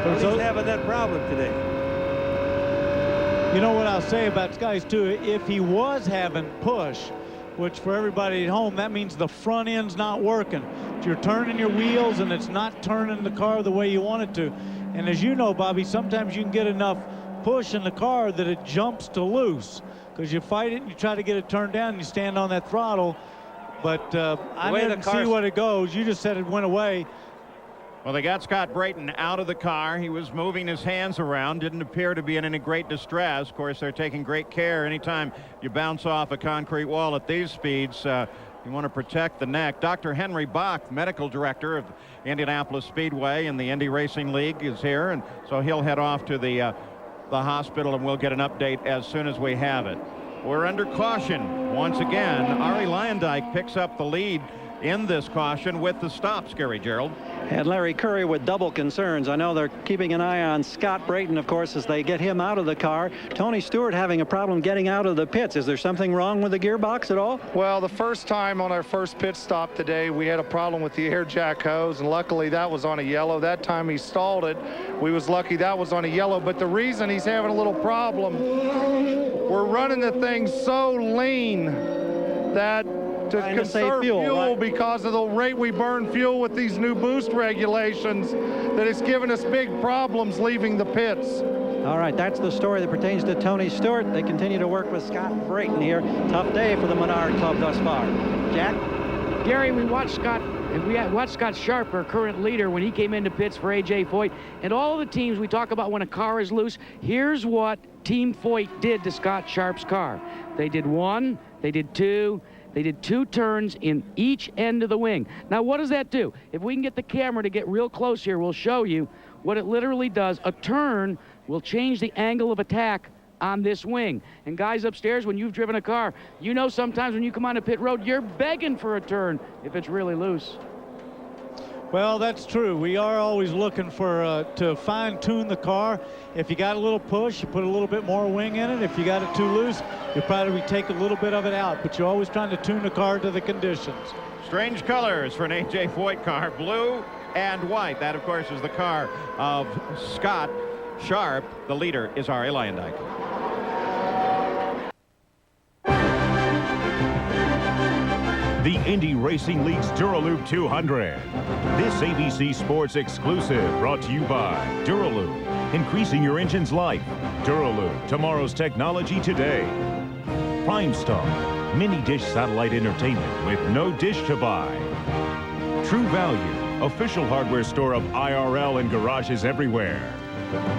But he's having that problem today. You know what I'll say about Skies too, if he was having push, which for everybody at home, that means the front end's not working. If you're turning your wheels and it's not turning the car the way you want it to. And as you know, Bobby, sometimes you can get enough push in the car that it jumps to loose. Because you fight it and you try to get it turned down and you stand on that throttle. But I didn't see what it goes. You just said it went away. Well, they got Scott Brayton out of the car. He was moving his hands around, didn't appear to be in any great distress. Of course, they're taking great care anytime you bounce off a concrete wall at these speeds. You want to protect the neck. Dr. Henry Bach, medical director of Indianapolis Speedway and the Indy Racing League, is here, and so he'll head off to the hospital, and we'll get an update as soon as we have it. We're under caution once again. Arie Luyendyk picks up the lead in this caution with the stops, Gary Gerald. And Larry Curry with double concerns. I know they're keeping an eye on Scott Brayton, of course, as they get him out of the car. Tony Stewart having a problem getting out of the pits. Is there something wrong with the gearbox at all? Well, the first time on our first pit stop today, we had a problem with the air jack hose, and luckily that was on a yellow. That time he stalled it. We was lucky that was on a yellow, but the reason he's having a little problem, we're running the thing so lean that to Trying to save conserve fuel, right? because of the rate we burn fuel with these new boost regulations, that it's given us big problems leaving the pits. All right, that's the story that pertains to Tony Stewart. They continue to work with Scott Brayton here. Tough day for the Menard Club thus far. Jack? Gary, we watched Scott Sharp, our current leader, when he came into pits for A.J. Foyt. And all of the teams we talk about when a car is loose, here's what Team Foyt did to Scott Sharp's car. They did one, they did two, they did 2 turns in each end of the wing. Now, what does that do? If we can get the camera to get real close here, we'll show you what it literally does. A turn will change the angle of attack on this wing. And guys upstairs, when you've driven a car, you know sometimes when you come onto pit road, you're begging for a turn if it's really loose. Well, that's true. We are always looking for to fine-tune the car. If you got a little push, you put a little bit more wing in it. If you got it too loose, you probably take a little bit of it out. But you're always trying to tune the car to the conditions. Strange colors for an A.J. Foyt car, blue and white. That, of course, is the car of Scott Sharp. The leader is R.A. Leyendijk. The Indy Racing League's Dura Lube 200. This ABC Sports exclusive brought to you by Dura Lube, increasing your engine's life. Dura Lube, tomorrow's technology today. Prime Star, mini dish satellite entertainment with no dish to buy. True Value, official hardware store of IRL and garages everywhere.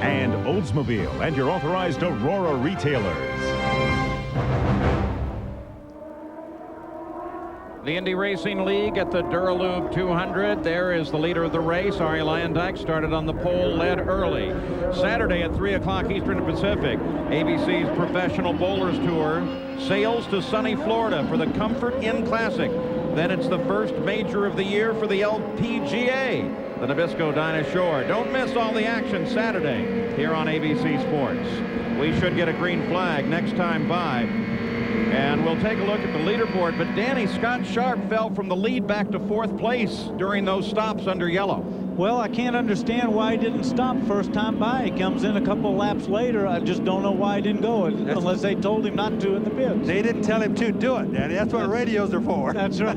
And Oldsmobile and your authorized Aurora retailers. The Indy Racing League at the Dura Lube 200. There is the leader of the race, R.A. Leyendijk, started on the pole, led early. Saturday at 3 o'clock Eastern Pacific, ABC's Professional Bowlers Tour sails to sunny Florida for the Comfort Inn Classic. Then it's the first major of the year for the LPGA, the Nabisco Dinah Shore. Don't miss all the action Saturday here on ABC Sports. We should get a green flag next time by. And we'll take a look at the leaderboard. But Danny, Scott Sharp fell from the lead back to 4th place during those stops under yellow. Well, I can't understand why he didn't stop first time by. He comes in a couple laps later. I just don't know why he didn't go, unless they told him not to in the pits. They didn't tell him to do it, Danny. That's what radios are for. That's right.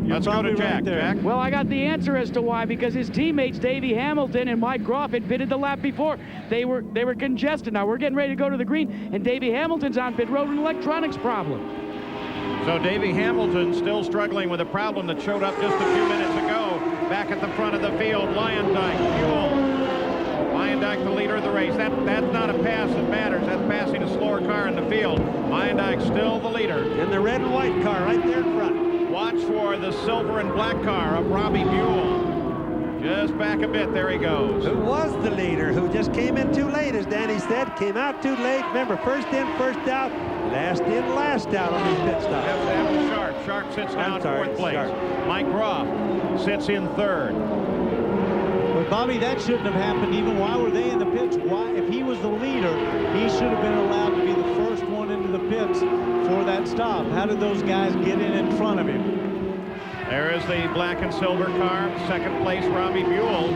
Let's go to Jack. Jack. Well, I got the answer as to why, because his teammates Davey Hamilton and Mike Groff had pitted the lap before. They were congested. Now we're getting ready to go to the green, and Davey Hamilton's on pit road with an electronics problem. So Davey Hamilton still struggling with a problem that showed up just a few minutes ago. Back at the front of the field, Leyendijk, fuel. Leyendijk, the leader of the race. That's not a pass that matters. That's passing a slower car in the field. Leyendijk still the leader. In the red and white car right there in front. Watch for the silver and black car of Robbie Buell. Just back a bit, there he goes. Who was the leader, who just came in too late, as Danny said, came out too late. Remember, first in, first out, last in, last out on these pit stops. That was Sharp. Sharp sits now in 4th place. Sharp. Mike Groff sits in 3rd. But Bobby, that shouldn't have happened even while were they in the pits. Why, if he was the leader, he should have been allowed to be the first one into the pits for that stop. How did those guys get in front of him? There is the black and silver car. 2nd place, Robbie Buell,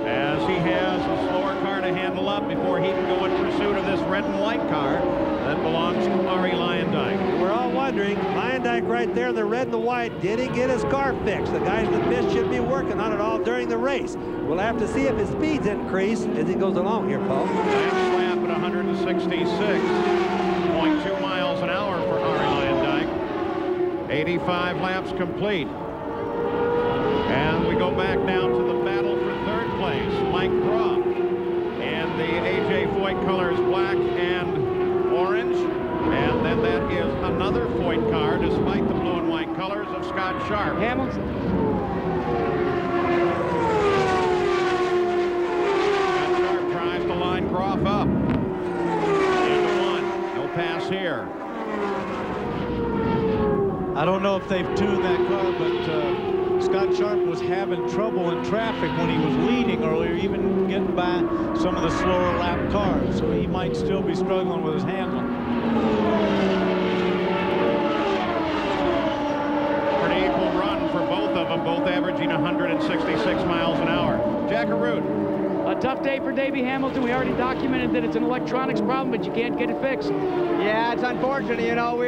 as he has a slower car to handle up before he can go in pursuit of this red and white car that belongs to R.A. Leyendijk. We're all wondering, Leyendijk right there in the red and the white, did he get his car fixed? The guys in the pits should be working on it all during the race. We'll have to see if his speeds increase as he goes along here, Paul. Last lap at 166.2 miles an hour for R.A. Leyendijk. 85 laps complete. And we go back now to the battle for 3rd place. Mike Groff and the A.J. Foyt colors, black and orange. And then that is another Foyt car, despite the blue and white colors of Scott Sharp. Hamilton. Scott Sharp tries to line Groff up. Into 1. No pass here. I don't know if they've tuned that car, but Scott Sharp was having trouble in traffic when he was leading earlier, even getting by some of the slower lap cars. So he might still be struggling with his handling. Pretty equal run for both of them, both averaging 166 miles an hour. Jack Arute. A tough day for Davey Hamilton. We already documented that it's an electronics problem, but you can't get it fixed. Yeah, it's unfortunate, you know.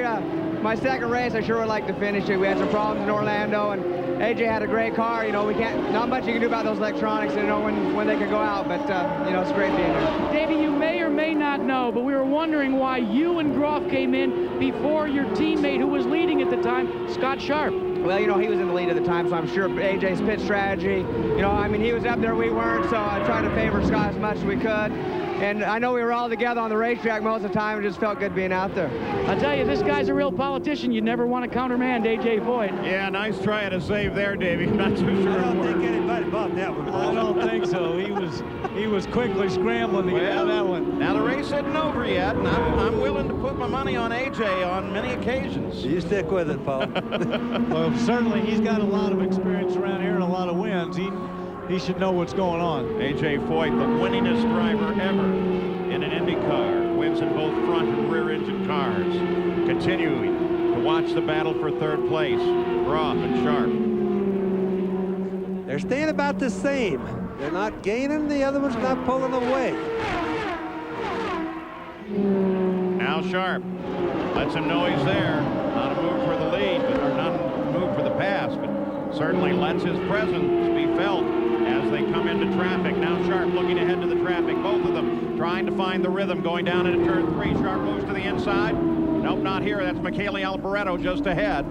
my second race, I sure would like to finish it. We had some problems in Orlando, and AJ had a great car. You know, not much you can do about those electronics, you know, when they can go out, but, you know, it's great being here. Davey, you may or may not know, but we were wondering why you and Groff came in before your teammate who was leading at the time, Scott Sharp. Well, you know, he was in the lead at the time, so I'm sure AJ's pit strategy, you know, I mean, he was up there, we weren't, so I tried to favor Scott as much as we could. And I know we were all together on the racetrack most of the time. It just felt good being out there. I tell you, this guy's a real politician. You never want to countermand A.J. Voigt. Yeah, nice try at a save there, Davey. I'm not too sure. I don't think anybody bought that one. I don't think so. He was quickly scrambling to get out of that one. Now the race isn't over yet, and I'm willing to put my money on A.J. on many occasions. You stick with it, Paul. Well, certainly he's got a lot of experience around here and a lot of wins. He should know what's going on. A.J. Voigt, the winningest driver ever in an Indycar, wins in both front and rear engine cars. Continuing to watch the battle for third place, Groff and Sharp. They're staying about the same. They're not gaining, the other one's not pulling away. Now Sharp lets him know he's there. Not a move for the lead, or not a move for the pass, but certainly lets his presence be felt as they come into traffic. Now Sharp looking ahead to the traffic. Both of them trying to find the rhythm going down into turn 3. Sharp moves to the inside. Nope, not here. That's Michele Alboreto just ahead.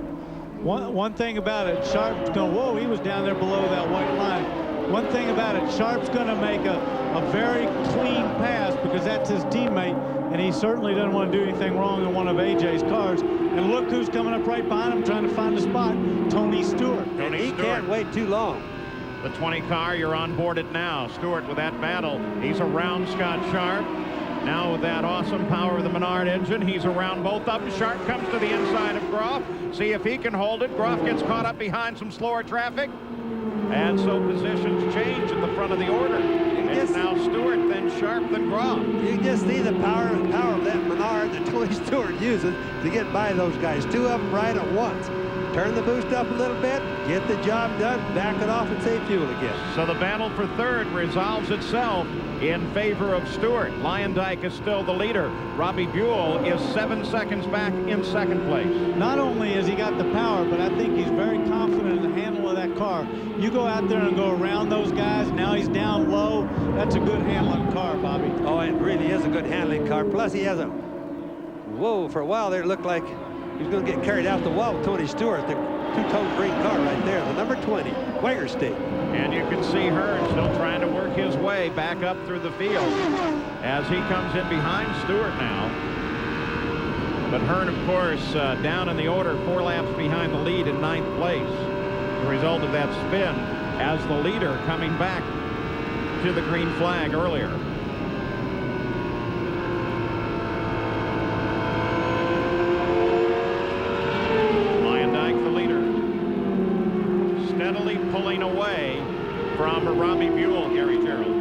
One thing about it, Sharp's going, whoa, he was down there below that white line. One thing about it, Sharp's going to make a very clean pass because that's his teammate, and he certainly doesn't want to do anything wrong in one of AJ's cars. And look who's coming up right behind him trying to find a spot, Tony Stewart. And he can't wait too long. The 20 car, you're on board it now. Stewart with that battle. He's around Scott Sharp. Now with that awesome power of the Menard engine, he's around both of them. Sharp comes to the inside of Groff. See if he can hold it. Groff gets caught up behind some slower traffic. And so positions change at the front of the order. It's now Stewart, then Sharp, then Groff. You can just see the power of that Menard that Tony Stewart uses to get by those guys. Two of them right at once. Turn the boost up a little bit, get the job done, back it off, and save fuel again. So the battle for third resolves itself in favor of Stewart. Lyondike is still the leader. Robbie Buell is 7 seconds back in second place. Not only has he got the power, but I think he's very confident in the handle of that car. You go out there and go around those guys, now he's down low. That's a good handling car, Bobby. Oh, it really is a good handling car. Plus, he has a, whoa, for a while there it looked like he was going to get carried out the wall with Tony Stewart, the two-tone green car right there, the number 20, Quaker State. And you can see Hearn still trying to work his way back up through the field as he comes in behind Stewart now. But Hearn, of course, down in the order, 4 laps behind the lead in 9th place. The result of that spin as the leader coming back to the green flag earlier. Pulling away from Robbie Buell, Gary Gerald.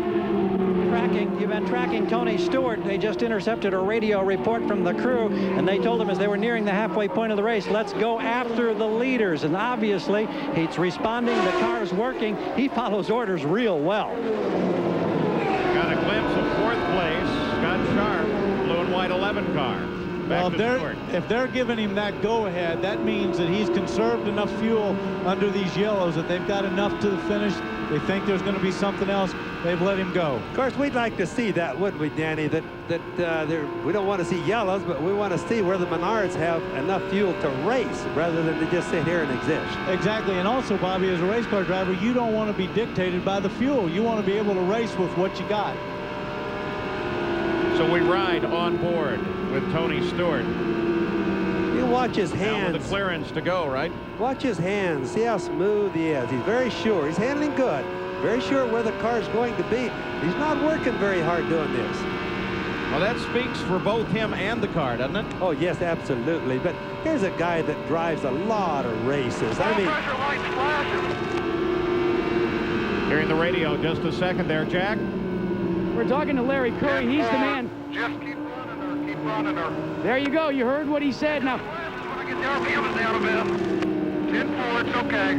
You've been tracking Tony Stewart. They just intercepted a radio report from the crew, and they told him as they were nearing the halfway point of the race, let's go after the leaders. And obviously, he's responding. The car's working. He follows orders real well. Got a glimpse of 4th place. Scott Sharp, blue and white 11 car. Well, if they're giving him that go-ahead, that means that he's conserved enough fuel under these yellows that they've got enough to the finish. They think there's going to be something else. They've let him go. Of course, we'd like to see that, wouldn't we, Danny? That we don't want to see yellows, but we want to see where the Menards have enough fuel to race rather than to just sit here and exist. Exactly. And also, Bobby, as a race car driver, you don't want to be dictated by the fuel. You want to be able to race with what you got. So we ride on board with Tony Stewart. You watch his hands. Now with the clearance to go, right? Watch his hands. See how smooth he is. He's very sure. He's handling good. Very sure where the car is going to be. He's not working very hard doing this. Well, that speaks for both him and the car, doesn't it? Oh, yes, absolutely. But here's a guy that drives a lot of races. I mean, hearing the radio just a second there, Jack. We're talking to Larry Curry. He's the man. Just keep running her, keep running her. There you go. You heard what he said. Now, Want to get the RPM down a bit. 10-4, it's okay.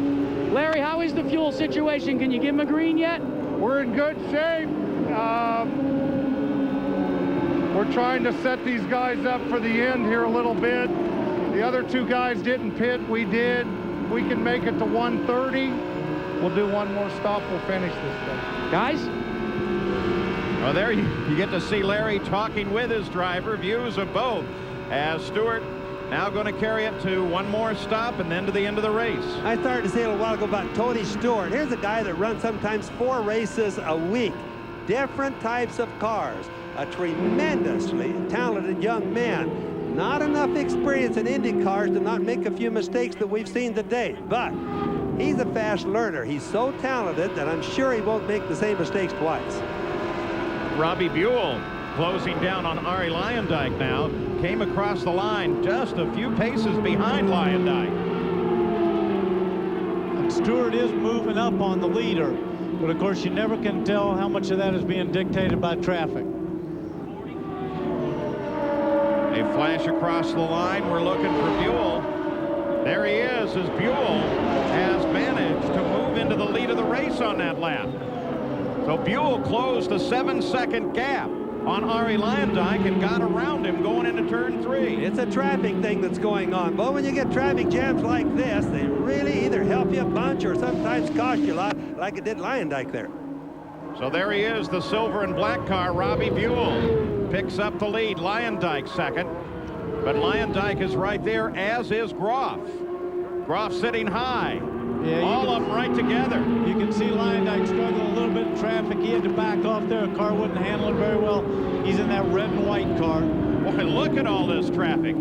Larry, how is the fuel situation? Can you give him a green yet? We're in good shape. We're trying to set these guys up for the end here a little bit. The other two guys didn't pit. We did. We can make it to 130. We'll do one more stop. We'll finish this thing. Guys? Well, there you get to see Larry talking with his driver, views of both, as Stewart now going to carry it to one more stop and then to the end of the race. I started to say a little while ago about Tony Stewart. Here's a guy that runs sometimes 4 races a week. Different types of cars. A tremendously talented young man. Not enough experience in Indy cars to not make a few mistakes that we've seen today. But he's a fast learner. He's so talented that I'm sure he won't make the same mistakes twice. Robbie Buell closing down on Arie Luyendyk now. Came across the line just a few paces behind Luyendyk. And Stewart is moving up on the leader. But of course, you never can tell how much of that is being dictated by traffic. They flash across the line. We're looking for Buell. There he is, as Buell has managed to move into the lead of the race on that lap. So Buell closed a 7-second gap on Arie Luyendyk and got around him going into turn 3. It's a traffic thing that's going on. But when you get traffic jams like this, they really either help you a bunch or sometimes cost you a lot, like it did Luyendyk there. So there he is, the silver and black car, Robbie Buell. Picks up the lead, Luyendyk second. But Luyendyk is right there, as is Groff. Groff sitting high. Yeah, all of them right together. You can see Luyendyk struggling a little bit in traffic. He had to back off there. A car wouldn't handle it very well. He's in that red and white car. Boy, look at all this traffic.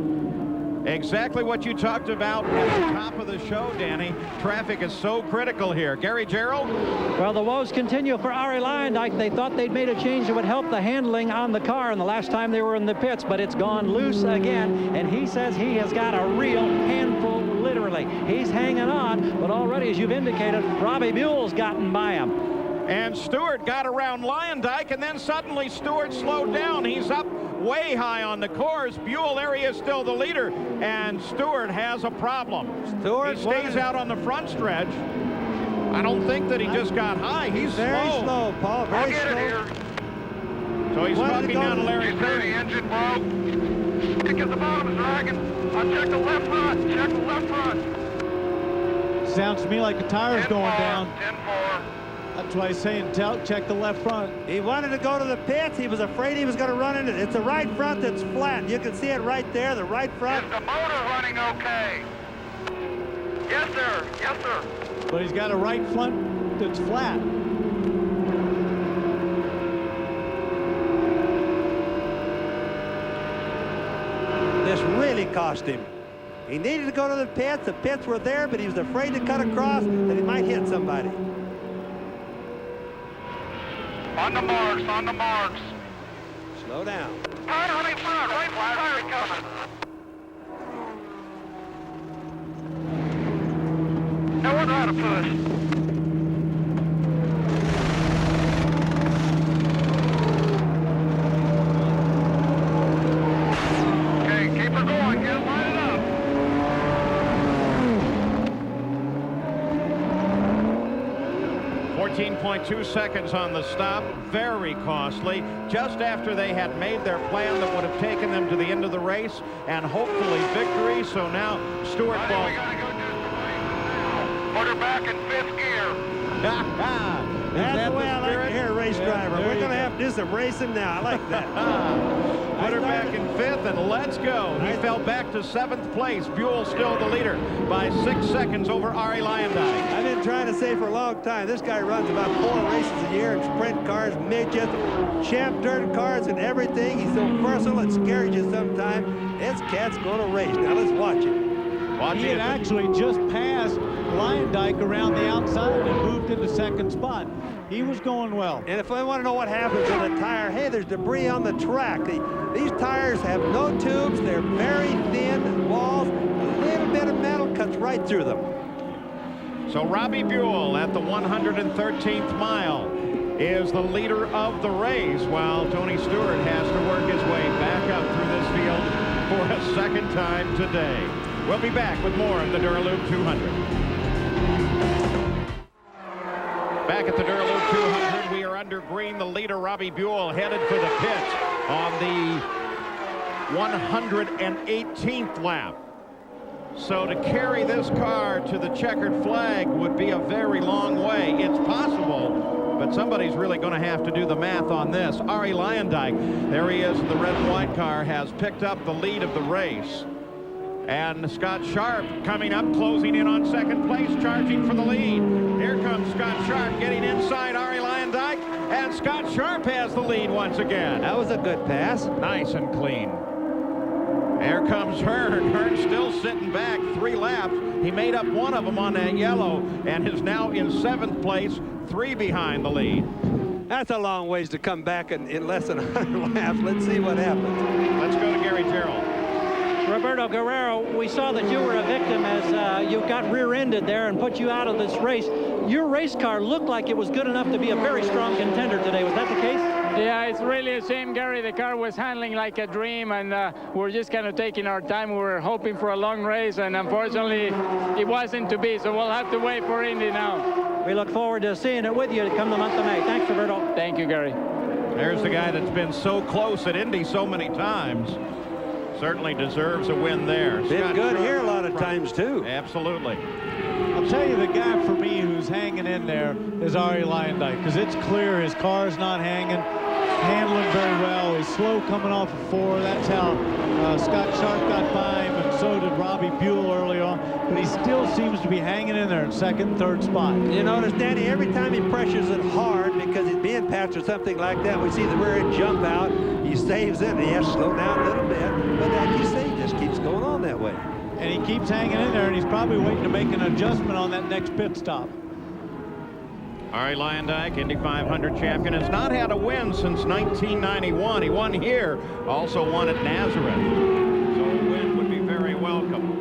Exactly what you talked about at the top of the show, Danny. Traffic is so critical here. Gary Gerald? Well, the woes continue for Arie Luyendyk. They thought they'd made a change that would help the handling on the car in the last time they were in the pits, but it's gone loose again, and he says he has got a real handful, literally. He's hanging on, but already, as you've indicated, Robbie Buell's gotten by him. And Stewart got around Luyendyk, and then suddenly Stewart slowed down. He's up way high on the course. Buell, there he is, still the leader, and Stewart has a problem. He stays out on the front stretch. I don't think that he just got high. He's very slow, Paul. Very slow. So he's talking down to Larry Curry. The engine broke. Kick at the bottom is dragging. I'll check the left front. Check the left front. Sounds to me like the tire's going down. 10-4. That's why he's saying check the left front. He wanted to go to the pits. He was afraid he was going to run into it. It's the right front that's flat. You can see it right there, the right front. Is the motor running okay? Yes, sir. Yes, sir. But he's got a right front that's flat. This really cost him. He needed to go to the pits. The pits were there, but he was afraid to cut across that he might hit somebody. On the marks, on the marks. Slow down. Tire running front, right flat tire coming. Now we're trying to push. Okay, keep her going, get line it up. .2 seconds on the stop, very costly, just after they had made their plan that would have taken them to the end of the race and hopefully victory. So now Stewart falls. We gotta go do some racing now. Put her back in 5th gear. That's the way I like to hear a race driver. We're going to have to do some racing now. I like that. Put her back in 5th and let's go. He fell back to 7th place. Buell still the leader by 6 seconds over Arie Luyendyk. I've been trying to say for a long time, this guy runs about 4 races a year in sprint cars, midgets, champ dirt cars and everything. He's so versatile it scares you sometimes. This cat's going to race. Now let's watch it. He had actually just passed Luyendyk around the outside and moved into 2nd spot. He was going well. And if I want to know what happens with a tire, hey, there's debris on the track. These tires have no tubes. They're very thin walls. A little bit of metal cuts right through them. So Robbie Buell at the 113th mile is the leader of the race, while Tony Stewart has to work his way back up through this field for a second time today. We'll be back with more of the Dura Lube 200. Back at the Dura Lube 200, we are under green. The leader, Robbie Buell, headed for the pits on the 118th lap. So to carry this car to the checkered flag would be a very long way. It's possible, but somebody's really going to have to do the math on this. Arie Luyendyk, there he is. The red and white car has picked up the lead of the race. And Scott Sharp coming up, closing in on second place, charging for the lead. Here comes Scott Sharp getting inside Arie Luyendyk, and Scott Sharp has the lead once again. That was a good pass. Nice and clean. There comes Hearn. Hearn still sitting back 3 laps. He made up one of them on that yellow and is now in 7th place, 3 behind the lead. That's a long ways to come back in less than 100 laps. Let's see what happens. Let's go to Gary Gerald. Roberto Guerrero, we saw that you were a victim as you got rear-ended there and put you out of this race. Your race car looked like it was good enough to be a very strong contender today. Was that the case? Yeah, it's really a shame, Gary. The car was handling like a dream, and we're just kind of taking our time. We were hoping for a long race, and unfortunately, it wasn't to be, so we'll have to wait for Indy now. We look forward to seeing it with you come the month of May. Thanks, Roberto. Thank you, Gary. There's the guy that's been so close at Indy so many times. Certainly deserves a win there. Been Scott good Sharp here a lot of times, too. Absolutely. I'll tell you, the guy for me who's hanging in there is Arie Luyendyk, because it's clear his car's not hanging, handling very well. He's slow coming off of 4. That's how Scott Sharp got by him, and so did Robbie Buell early on. But he still seems to be hanging in there in 2nd, 3rd spot. You notice, Danny, every time he pressures it hard because he's being patched or something like that, we see the rear end jump out. He saves it, and he has to slow down a little bit. But like you say, he just keeps going on that way. And he keeps hanging in there, and he's probably waiting to make an adjustment on that next pit stop. Arie Luyendyk, Indy 500 champion, has not had a win since 1991. He won here, also won at Nazareth. So a win would be very welcome.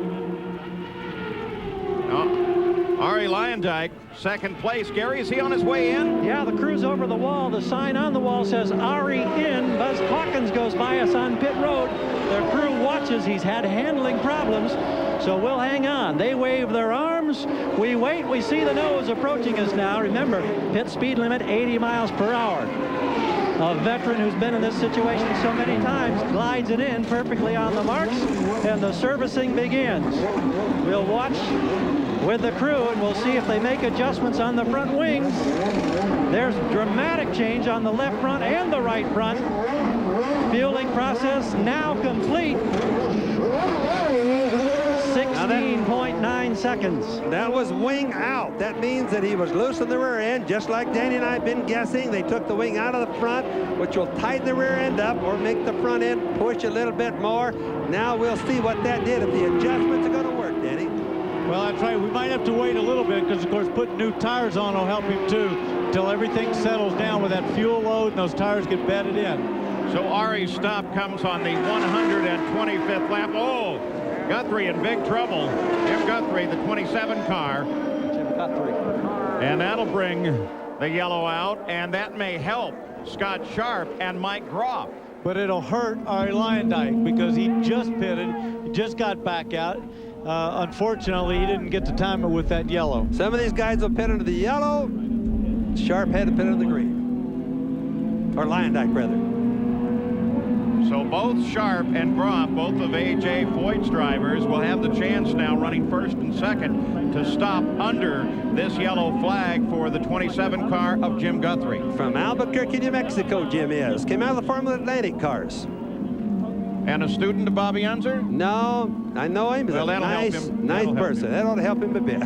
Arie Luyendyk, 2nd place. Gary, is he on his way in? Yeah, the crew's over the wall. The sign on the wall says Arie in. Buzz Hawkins goes by us on pit road. The crew watches. He's had handling problems, so we'll hang on. They wave their arms. We wait. We see the nose approaching us now. Remember, pit speed limit 80 miles per hour. A veteran who's been in this situation so many times glides it in perfectly on the marks, and the servicing begins. We'll watch with the crew, and we'll see if they make adjustments on the front wings. There's dramatic change on the left front and the right front. Fueling process now complete. 16.9 seconds. That was wing out. That means that he was loose in the rear end, just like Danny and I have been guessing. They took the wing out of the front, which will tighten the rear end up or make the front end push a little bit more. Now we'll see what that did, if the adjustments are going to work, Danny. Well, that's right. We might have to wait a little bit because, of course, putting new tires on will help him, too, until everything settles down with that fuel load and those tires get bedded in. So Arie's stop comes on the 125th lap. Oh, Guthrie in big trouble. Jim Guthrie, the 27 car. Jim Guthrie. And that'll bring the yellow out, and that may help Scott Sharp and Mike Groff. But it'll hurt Arie Luyendyk because he just pitted, he just got back out. Unfortunately, he didn't get to time it with that yellow. Some of these guys will pit into the yellow. Sharp had to pit into the green. Or Luyendyk, rather. So both Sharp and Groff, both of A.J. Foyt's drivers, will have the chance now, running 1st and 2nd, to stop under this yellow flag for the 27 car of Jim Guthrie. From Albuquerque, New Mexico, Jim is. Came out of the Formula Atlantic cars. And a student of Bobby Unser? No, I know him. He's well, a nice person. That ought to help him a bit.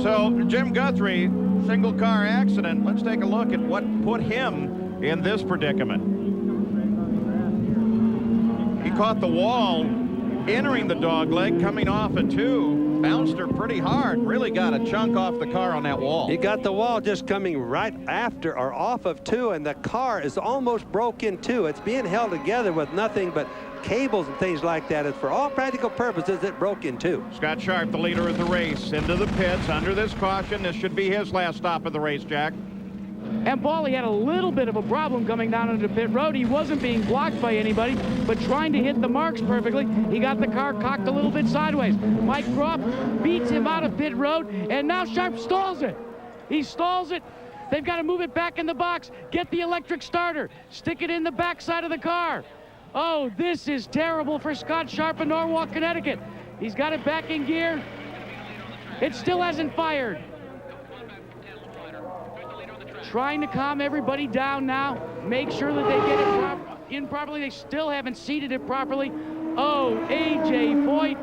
So Jim Guthrie, single car accident. Let's take a look at what put him in this predicament. He caught the wall entering the dogleg, coming off a 2, bounced her pretty hard, really got a chunk off the car on that wall. He got the wall just coming right after or off of 2, and the car is almost broke in 2. It's being held together with nothing but cables and things like that. It's for all practical purposes, it broke in 2. Scott Sharp, the leader of the race, into the pits under this caution. This should be his last stop of the race, Jack. And Paulie had a little bit of a problem coming down into pit road. He wasn't being blocked by anybody, but trying to hit the marks perfectly. He got the car cocked a little bit sideways. Mike Groff beats him out of pit road, and now Sharp stalls it. He stalls it. They've got to move it back in the box, get the electric starter, stick it in the back side of the car. Oh, this is terrible for Scott Sharp in Norwalk, Connecticut. He's got it back in gear. It still hasn't fired. Trying to calm everybody down now. Make sure that they get it in properly. They still haven't seated it properly. Oh, A.J. Foyt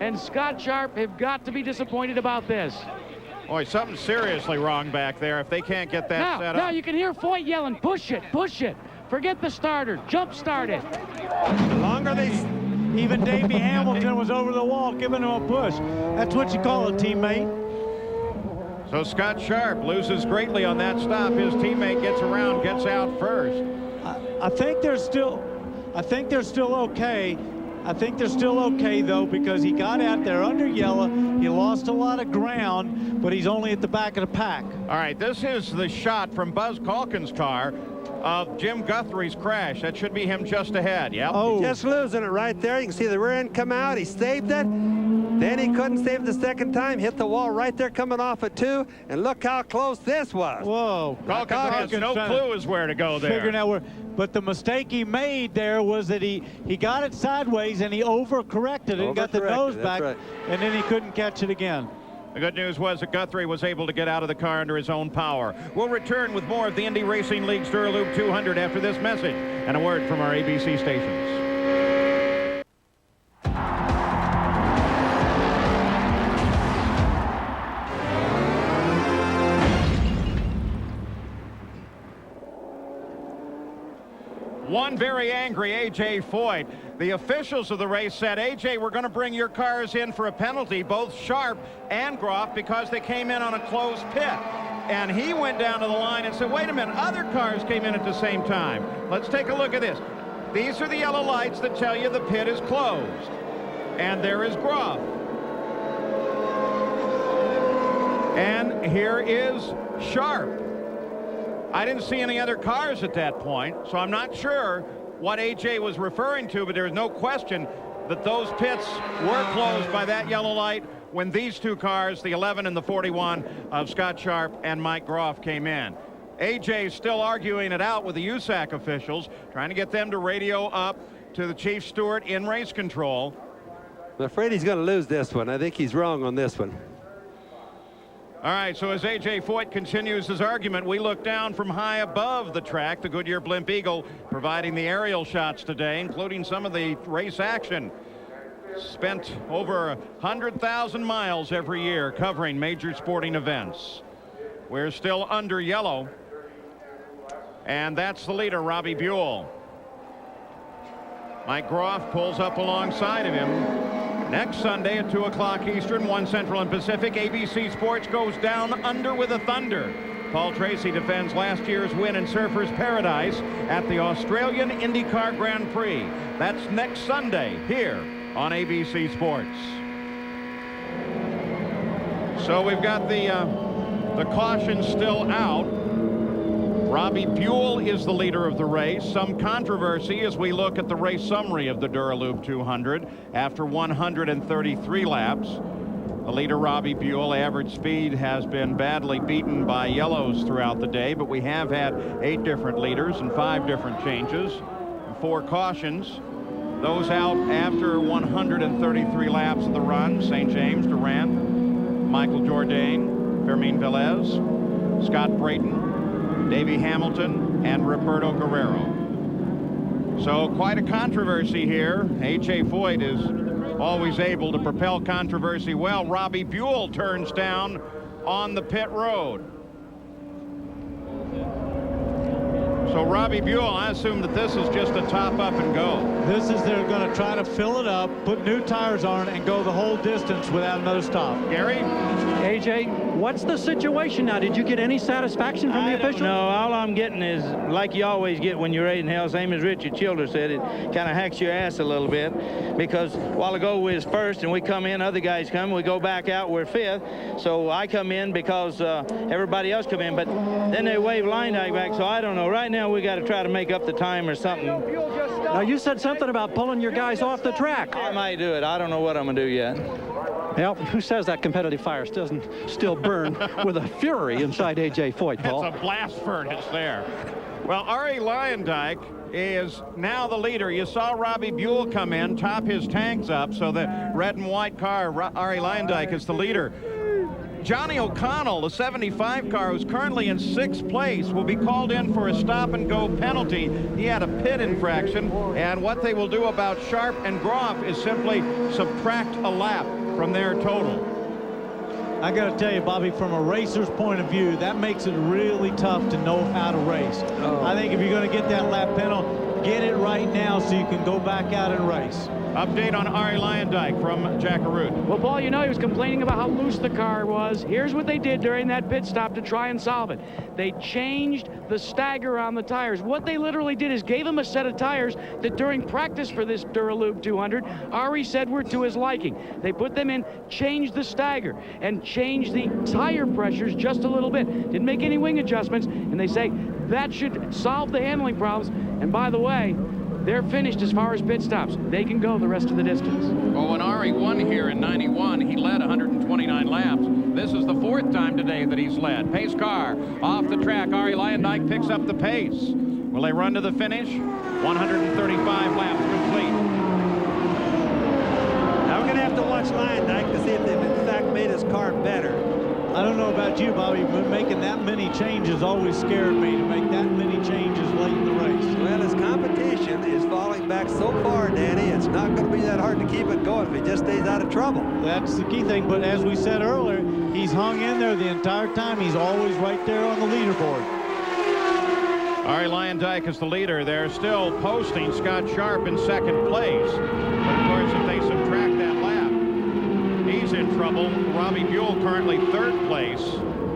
and Scott Sharp have got to be disappointed about this. Boy, something's seriously wrong back there if they can't get that set up. Now you can hear Foyt yelling, push it, push it. Forget the starter, jump start it. The longer they... Even Davey Hamilton was over the wall giving him a push. That's what you call a teammate. So Scott Sharp loses greatly on that stop. His teammate gets around, gets out first. I think they're still okay. I think they're still okay, though, because he got out there under yellow. He lost a lot of ground, but he's only at the back of the pack. All right, this is the shot from Buzz Calkin's car of Jim Guthrie's crash. That should be him just ahead, yep. Oh. Just losing it right there. You can see the rear end come out. He saved it. Then he couldn't save it the second time. Hit the wall right there coming off at 2. And look how close this was. Whoa. Calkin has no clue as where to go there. Figuring out where. But the mistake he made there was that he got it sideways and he overcorrected it and got the nose back, right. And then he couldn't catch it again. The good news was that Guthrie was able to get out of the car under his own power. We'll return with more of the Indy Racing League's Dura Lube 200 after this message and a word from our ABC stations. One very angry A.J. Foyt. The officials of the race said, A.J., we're going to bring your cars in for a penalty, both Sharp and Groff, because they came in on a closed pit. And he went down to the line and said, wait a minute, other cars came in at the same time. Let's take a look at this. These are the yellow lights that tell you the pit is closed. And there is Groff. And here is Sharp. I didn't see any other cars at that point, so I'm not sure what A.J. was referring to, but there's no question that those pits were closed by that yellow light when these two cars, the 11 and the 41 of Scott Sharp and Mike Groff, came in. A.J. is still arguing it out with the USAC officials, trying to get them to radio up to the chief steward in race control. I'm afraid he's going to lose this one. I think he's wrong on this one. All right, so as A.J. Foyt continues his argument, we look down from high above the track. The Goodyear Blimp Eagle providing the aerial shots today, including some of the race action. Spent over 100,000 miles every year covering major sporting events. We're still under yellow. And that's the leader, Robbie Buell. Mike Groff pulls up alongside of him. Next Sunday at 2 o'clock Eastern, 1 Central and Pacific, ABC Sports goes down under with a thunder. Paul Tracy defends last year's win in Surfers Paradise at the Australian Indycar Grand Prix. That's next Sunday here on ABC Sports. So we've got the caution still out. Robbie Buell is the leader of the race. Some controversy as we look at the race summary of the Dura Lube 200 after 133 laps. The leader, Robbie Buell, average speed has been badly beaten by yellows throughout the day, but we have had 8 different leaders and 5 different changes, and 4 cautions. Those out after 133 laps of the run: St. James, Durant, Michael Jourdain, Fermin Velez, Scott Brayton, Davey Hamilton, and Roberto Guerrero. So quite a controversy here. A.J. Foyt is always able to propel controversy well. Robbie Buell turns down on the pit road. So Robbie Buell, I assume that this is just a top up and go. This is, they're going to try to fill it up, put new tires on, and go the whole distance without another stop. Gary? AJ, what's the situation now? Did you get any satisfaction from the officials? No, all I'm getting is, like you always get when you're racing hell, same as Richard Childers said, it kind of hacks your ass a little bit, because a while ago we was first and we come in, other guys come, we go back out, we're 5th. So I come in because everybody else come in, but then they wave line tag back, so I don't know. Right now we got to try to make up the time or something. Now you said something about pulling your guys off the track. I might do it. I don't know what I'm going to do yet. Well, who says that competitive fire doesn't still burn with a fury inside A.J. Foyt, Paul? It's a blast furnace there. Well, Arie Luyendyk is now the leader. You saw Robbie Buell come in, top his tanks up, so the red and white car, Arie Luyendyk, is the leader. Johnny O'Connell, the 75 car, who's currently in 6th place, will be called in for a stop-and-go penalty. He had a pit infraction, and what they will do about Sharp and Groff is simply subtract a lap from their total. I got to tell you, Bobby, from a racer's point of view, that makes it really tough to know how to race. I think if you're going to get that lap penalty, get it right now so you can go back out and race. Update on Arie Luyendyk from Jack Arute. Well, Paul, you know he was complaining about how loose the car was. Here's what they did during that pit stop to try and solve it. They changed the stagger on the tires. What they literally did is gave him a set of tires that during practice for this Dura Lube 200, Arie said were to his liking. They put them in, changed the stagger, and changed the tire pressures just a little bit. Didn't make any wing adjustments, and they say that should solve the handling problems. And by the way, they're finished as far as pit stops. They can go the rest of the distance. Well, when Arie won here in 91, he led 129 laps. This is the 4th time today that he's led. Pace car off the track. Arie Luyendyk picks up the pace. Will they run to the finish? 135 laps complete. Now we're going to have to watch Luyendyk to see if they've in fact made his car better. I don't know about you, Bobby, but making that many changes always scared me, to make that many changes late in the race. Well, his competition is falling back so far, Danny, it's not going to be that hard to keep it going if he just stays out of trouble. That's the key thing, but as we said earlier, he's hung in there the entire time. He's always right there on the leaderboard. Arie Luyendyk is the leader. They're still posting Scott Sharp in 2nd place. But of course, if they subtract that lap, he's in trouble. Robbie Buell, currently 3rd place,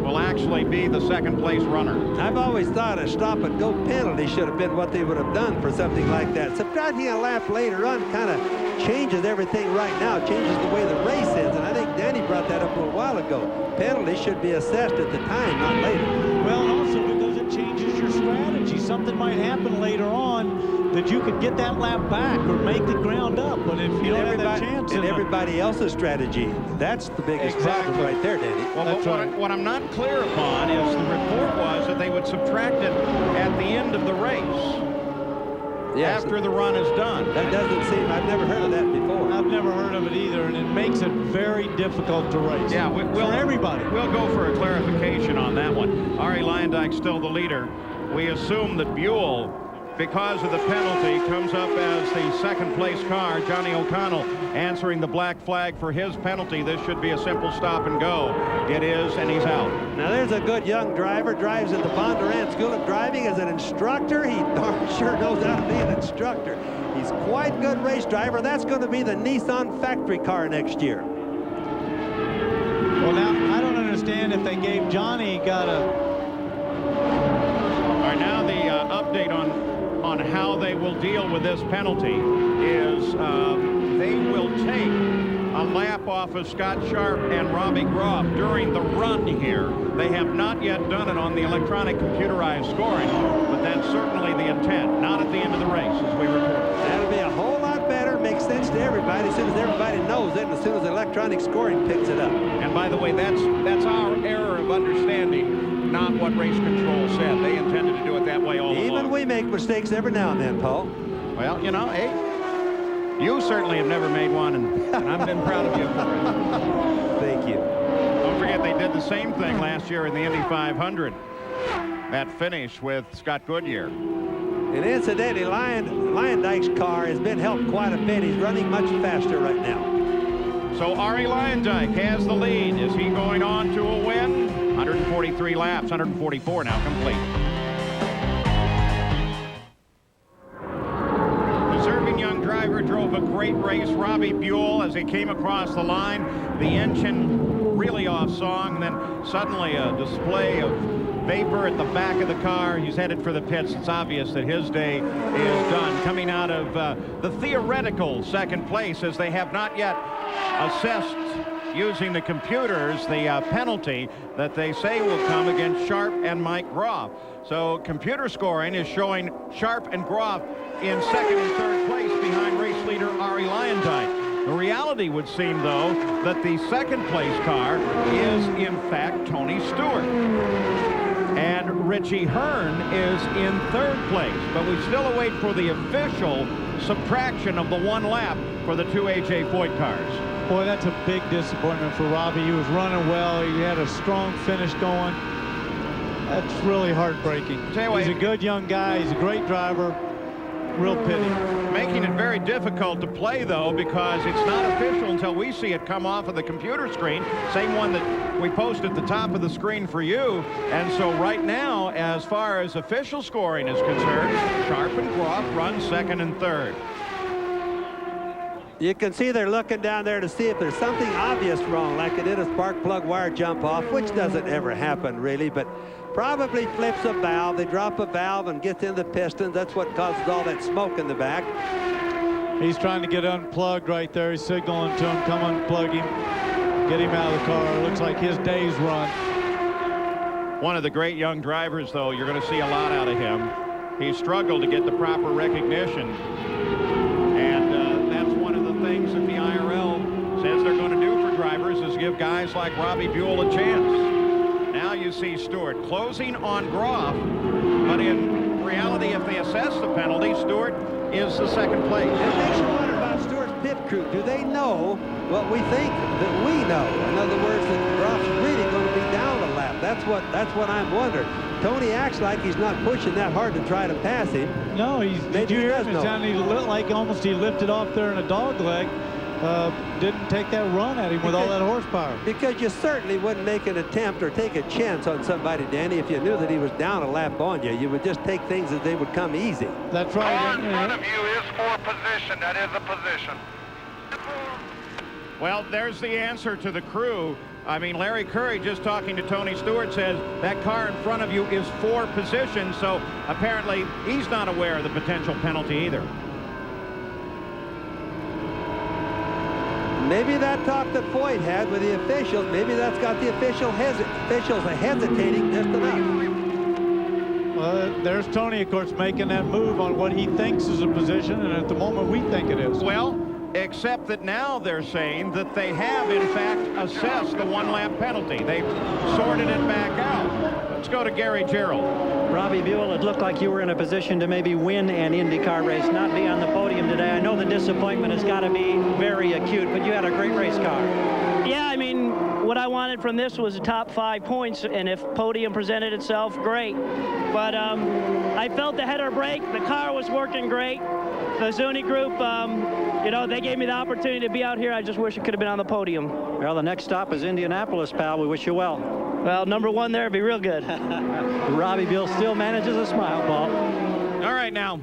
will actually be the 2nd place runner. I've always thought a stop-and-go penalty should have been what they would have done for something like that. Subtracting a lap later on kind of changes everything right now, changes the way the race is, and I think Danny brought that up a little while ago. Penalty should be assessed at the time, not later. Well, and also because it changes your strategy. Something might happen later on that you could get that lap back or make the ground up, but if you don't have that chance... And everybody else's strategy, that's the biggest problem right there, Danny. Well, what I'm not clear upon is the report was that they would subtract it at the end of the race. Yes, after the run is done. That doesn't seem, I've never heard of that before. I've never heard of it either, and it makes it very difficult to race. Yeah, for everybody. We'll go for a clarification on that one. Arie Luyendyk still the leader. We assume that Buell, because of the penalty, comes up as the 2nd place car. Johnny O'Connell answering the black flag for his penalty. This should be a simple stop and go. It is, and he's out. Now there's a good young driver, drives at the Bondurant School of Driving as an instructor. He darn sure knows how to be an instructor. He's quite a good race driver. That's going to be the Nissan factory car next year. Well, now, I don't understand if they gave Johnny got a... All right, now the update on how they will deal with this penalty is they will take a lap off of Scott Sharp and Robbie Groff during the run here. They have not yet done it on the electronic computerized scoring, but that's certainly the intent, not at the end of the race, as we report. That'll be a whole lot better, makes sense to everybody as soon as everybody knows it and as soon as the electronic scoring picks it up. And by the way, that's our error of understanding, not what race control said. They intended to do it that way all along. Even we make mistakes every now and then, Paul. Well, you know, hey, you certainly have never made one, and I've been proud of you for it. Thank you. Don't forget they did the same thing last year in the Indy 500. That finish with Scott Goodyear. And incidentally, Luyendyk's car has been helped quite a bit. He's running much faster right now. So Arie Luyendyk has the lead. Is he going on to a win? 143 laps, 144 now complete. Deserving young driver drove a great race. Robbie Buell, as he came across the line, the engine really off song, then suddenly a display of vapor at the back of the car. He's headed for the pits. It's obvious that his day is done. Coming out of the theoretical 2nd place, as they have not yet assessed using the computers the penalty that they say will come against Sharp and Mike Groff. So computer scoring is showing Sharp and Groff in 2nd and 3rd place behind race leader Arie Luyendyk. The reality would seem, though, that the 2nd place car is, in fact, Tony Stewart. And and Richie Hearn is in third place. But we still await for the official subtraction of the 1 lap for the 2 A.J. Foyt cars. Boy, that's a big disappointment for Robbie. He was running well. He had a strong finish going. That's really heartbreaking. He's a good young guy. He's a great driver. Real pity. Making it very difficult to play, though, because it's not official until we see it come off of the computer screen. Same one that we post at the top of the screen for you. And so right now, as far as official scoring is concerned, Sharp and Groff run second and third. You can see they're looking down there to see if there's something obvious wrong, like it did a spark plug wire jump off, which doesn't ever happen really, but probably flips a valve. They drop a valve and gets in the pistons. That's what causes all that smoke in the back. He's trying to get unplugged right there. He's signaling to him, come unplug him, get him out of the car. Looks like his day's run. One of the great young drivers, though, you're going to see a lot out of him. He struggled to get the proper recognition. And that's one of the things that the IRL says they're going to do for drivers is give guys like Robbie Buell a chance. Now you see Stewart closing on Groff, but in reality, if they assess the penalty, Stewart is the second place. It makes you wonder about Stewart's pit crew. Do they know what we think that we know? In other words, that Groff's really going to be down a lap. That's what I'm wondering. Tony acts like he's not pushing that hard to try to pass him. No, did you hear him? It sounded like almost he lifted off there in a dog leg. Didn't take that run at him with all that horsepower. Because you certainly wouldn't make an attempt or take a chance on somebody, Danny, if you knew that he was down a lap on you. You would just take things as they would come easy. That's right. Car in front of you is for position. That is a position. Well, there's the answer to the crew. I mean, Larry Curry, just talking to Tony Stewart, says that car in front of you is for position. So apparently he's not aware of the potential penalty either. Maybe that talk that Foyt had with the officials, maybe that's got the officials hesitating just enough. Well, there's Tony, of course, making that move on what he thinks is a position, and at the moment we think it is. Well, except that now they're saying that they have, in fact, assessed the 1 lap penalty. They've sorted it back out. Let's go to Gary Gerald. Robbie Buell, it looked like you were in a position to maybe win an IndyCar race, not be on the podium today. I know the disappointment has got to be very acute, but you had a great race car. Yeah, I mean, what I wanted from this was the top 5 points, and if podium presented itself, great. But I felt the header brake. The car was working great. The Zuni group, you know, they gave me the opportunity to be out here. I just wish it could have been on the podium. Well, the next stop is Indianapolis, pal. We wish you well. Well, number 1 there would be real good. Robbie Buell still manages a smile, Paul. All right, now,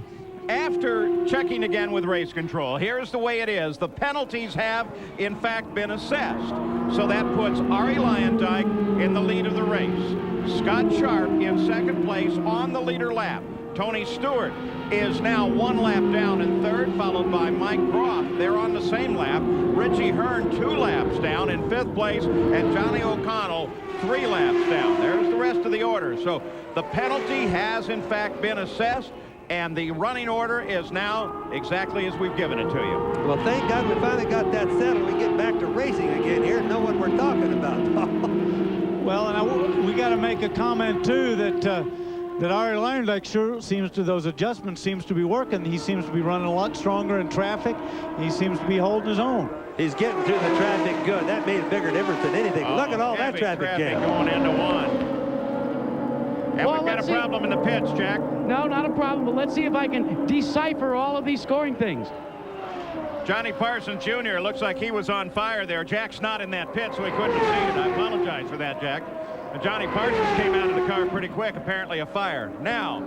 after checking again with race control, here's the way it is. The penalties have, in fact, been assessed. So that puts Arie Luyendyk in the lead of the race. Scott Sharp in second place on the leader lap. Tony Stewart is now 1 lap down in third, followed by Mike Groff. They're on the same lap. Richie Hearn 2 laps down in 5th place, and Johnny O'Connell 3 laps down. There's the rest of the order. So the penalty has, in fact, been assessed, and the running order is now exactly as we've given it to you. Well, thank God we finally got that settled. We get back to racing again here. Know what we're talking about. Well, and we got to make a comment, too, that Arie Luyendyk sure seems to, those adjustments seems to be working. He seems to be running a lot stronger in traffic. He seems to be holding his own. He's getting through the traffic good. That made a bigger difference than anything. Look at all that traffic jam. Going into 1. And Well, we've got a problem in the pits, Jack. No, not a problem, but let's see if I can decipher all of these scoring things. Johnny Parsons Jr. looks like he was on fire there. Jack's not in that pit, so he couldn't see it. I apologize for that, Jack. And Johnny Parsons came out of the car pretty quick, apparently a fire. Now,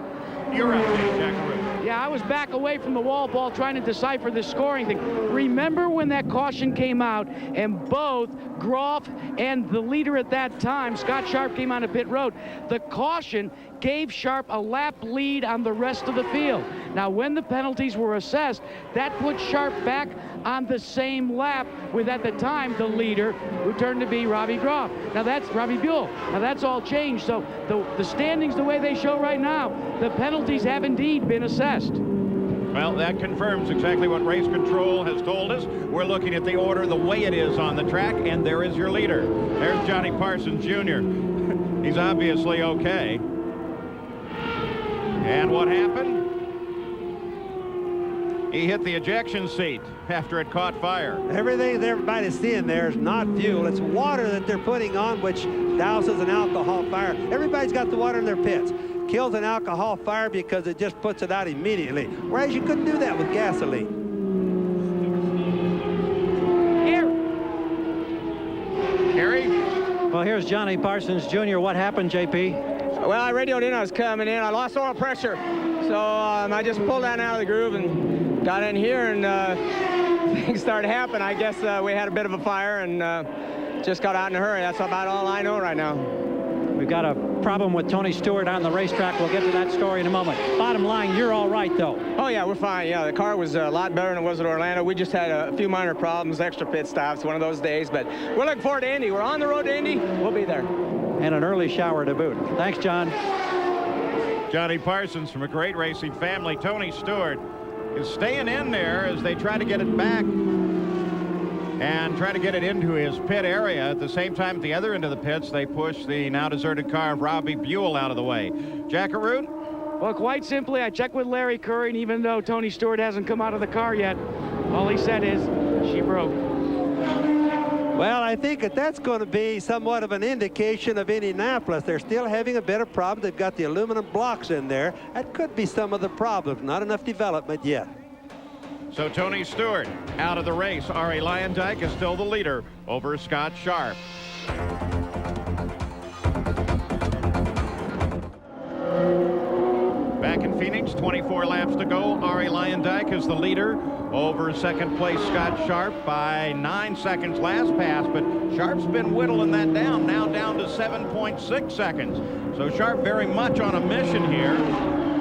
you're up, Jack Rue. Yeah, I was back away from the wall ball trying to decipher this scoring thing. Remember when that caution came out and both Groff and the leader at that time, Scott Sharp, came onto pit road? The caution gave Sharp a lap lead on the rest of the field. Now, when the penalties were assessed, that put Sharp back on the same lap with, at the time, the leader, who turned to be Robbie Groff. Now that's Robbie Buell. Now that's all changed. So the standings the way they show right now, the penalties have indeed been assessed. Well, that confirms exactly what race control has told us. We're looking at the order the way it is on the track, and there is your leader. There's Johnny Parsons Jr. He's obviously okay. And what happened? He hit the ejection seat after it caught fire. Everything that everybody's seeing there is not fuel. It's water that they're putting on, which douses an alcohol fire. Everybody's got the water in their pits. Kills an alcohol fire because it just puts it out immediately. Whereas you couldn't do that with gasoline. Here. Harry? Well, here's Johnny Parsons Jr. What happened, JP? Well, I radioed in. I was coming in. I lost oil pressure. So I just pulled down out of the groove and got in here, and things started happening. I guess we had a bit of a fire and just got out in a hurry. That's about all I know right now. We've got a problem with Tony Stewart on the racetrack. We'll get to that story in a moment. Bottom line, you're all right, though. Oh, yeah, we're fine. Yeah, the car was a lot better than it was at Orlando. We just had a few minor problems, extra pit stops, one of those days. But we're looking forward to Indy. We're on the road to Indy. We'll be there. And an early shower to boot. Thanks, John. Johnny Parsons from a great racing family. Tony Stewart is staying in there as they try to get it back and try to get it into his pit area. At the same time, at the other end of the pits, they push the now deserted car of Robbie Buell out of the way. Jackaroo? Well, quite simply, I checked with Larry Curry, and even though Tony Stewart hasn't come out of the car yet, all he said is, she broke. Well, I think that's going to be somewhat of an indication of Indianapolis. They're still having a bit of problem. They've got the aluminum blocks in there. That could be some of the problems. Not enough development yet. So Tony Stewart out of the race. Ari Leyendijk is still the leader over Scott Sharp. Back in Phoenix, 24 laps to go. Ari Leyendijk is the leader over second place Scott Sharp by 9 seconds last pass, but Sharp's been whittling that down, now down to 7.6 seconds. So Sharp very much on a mission here.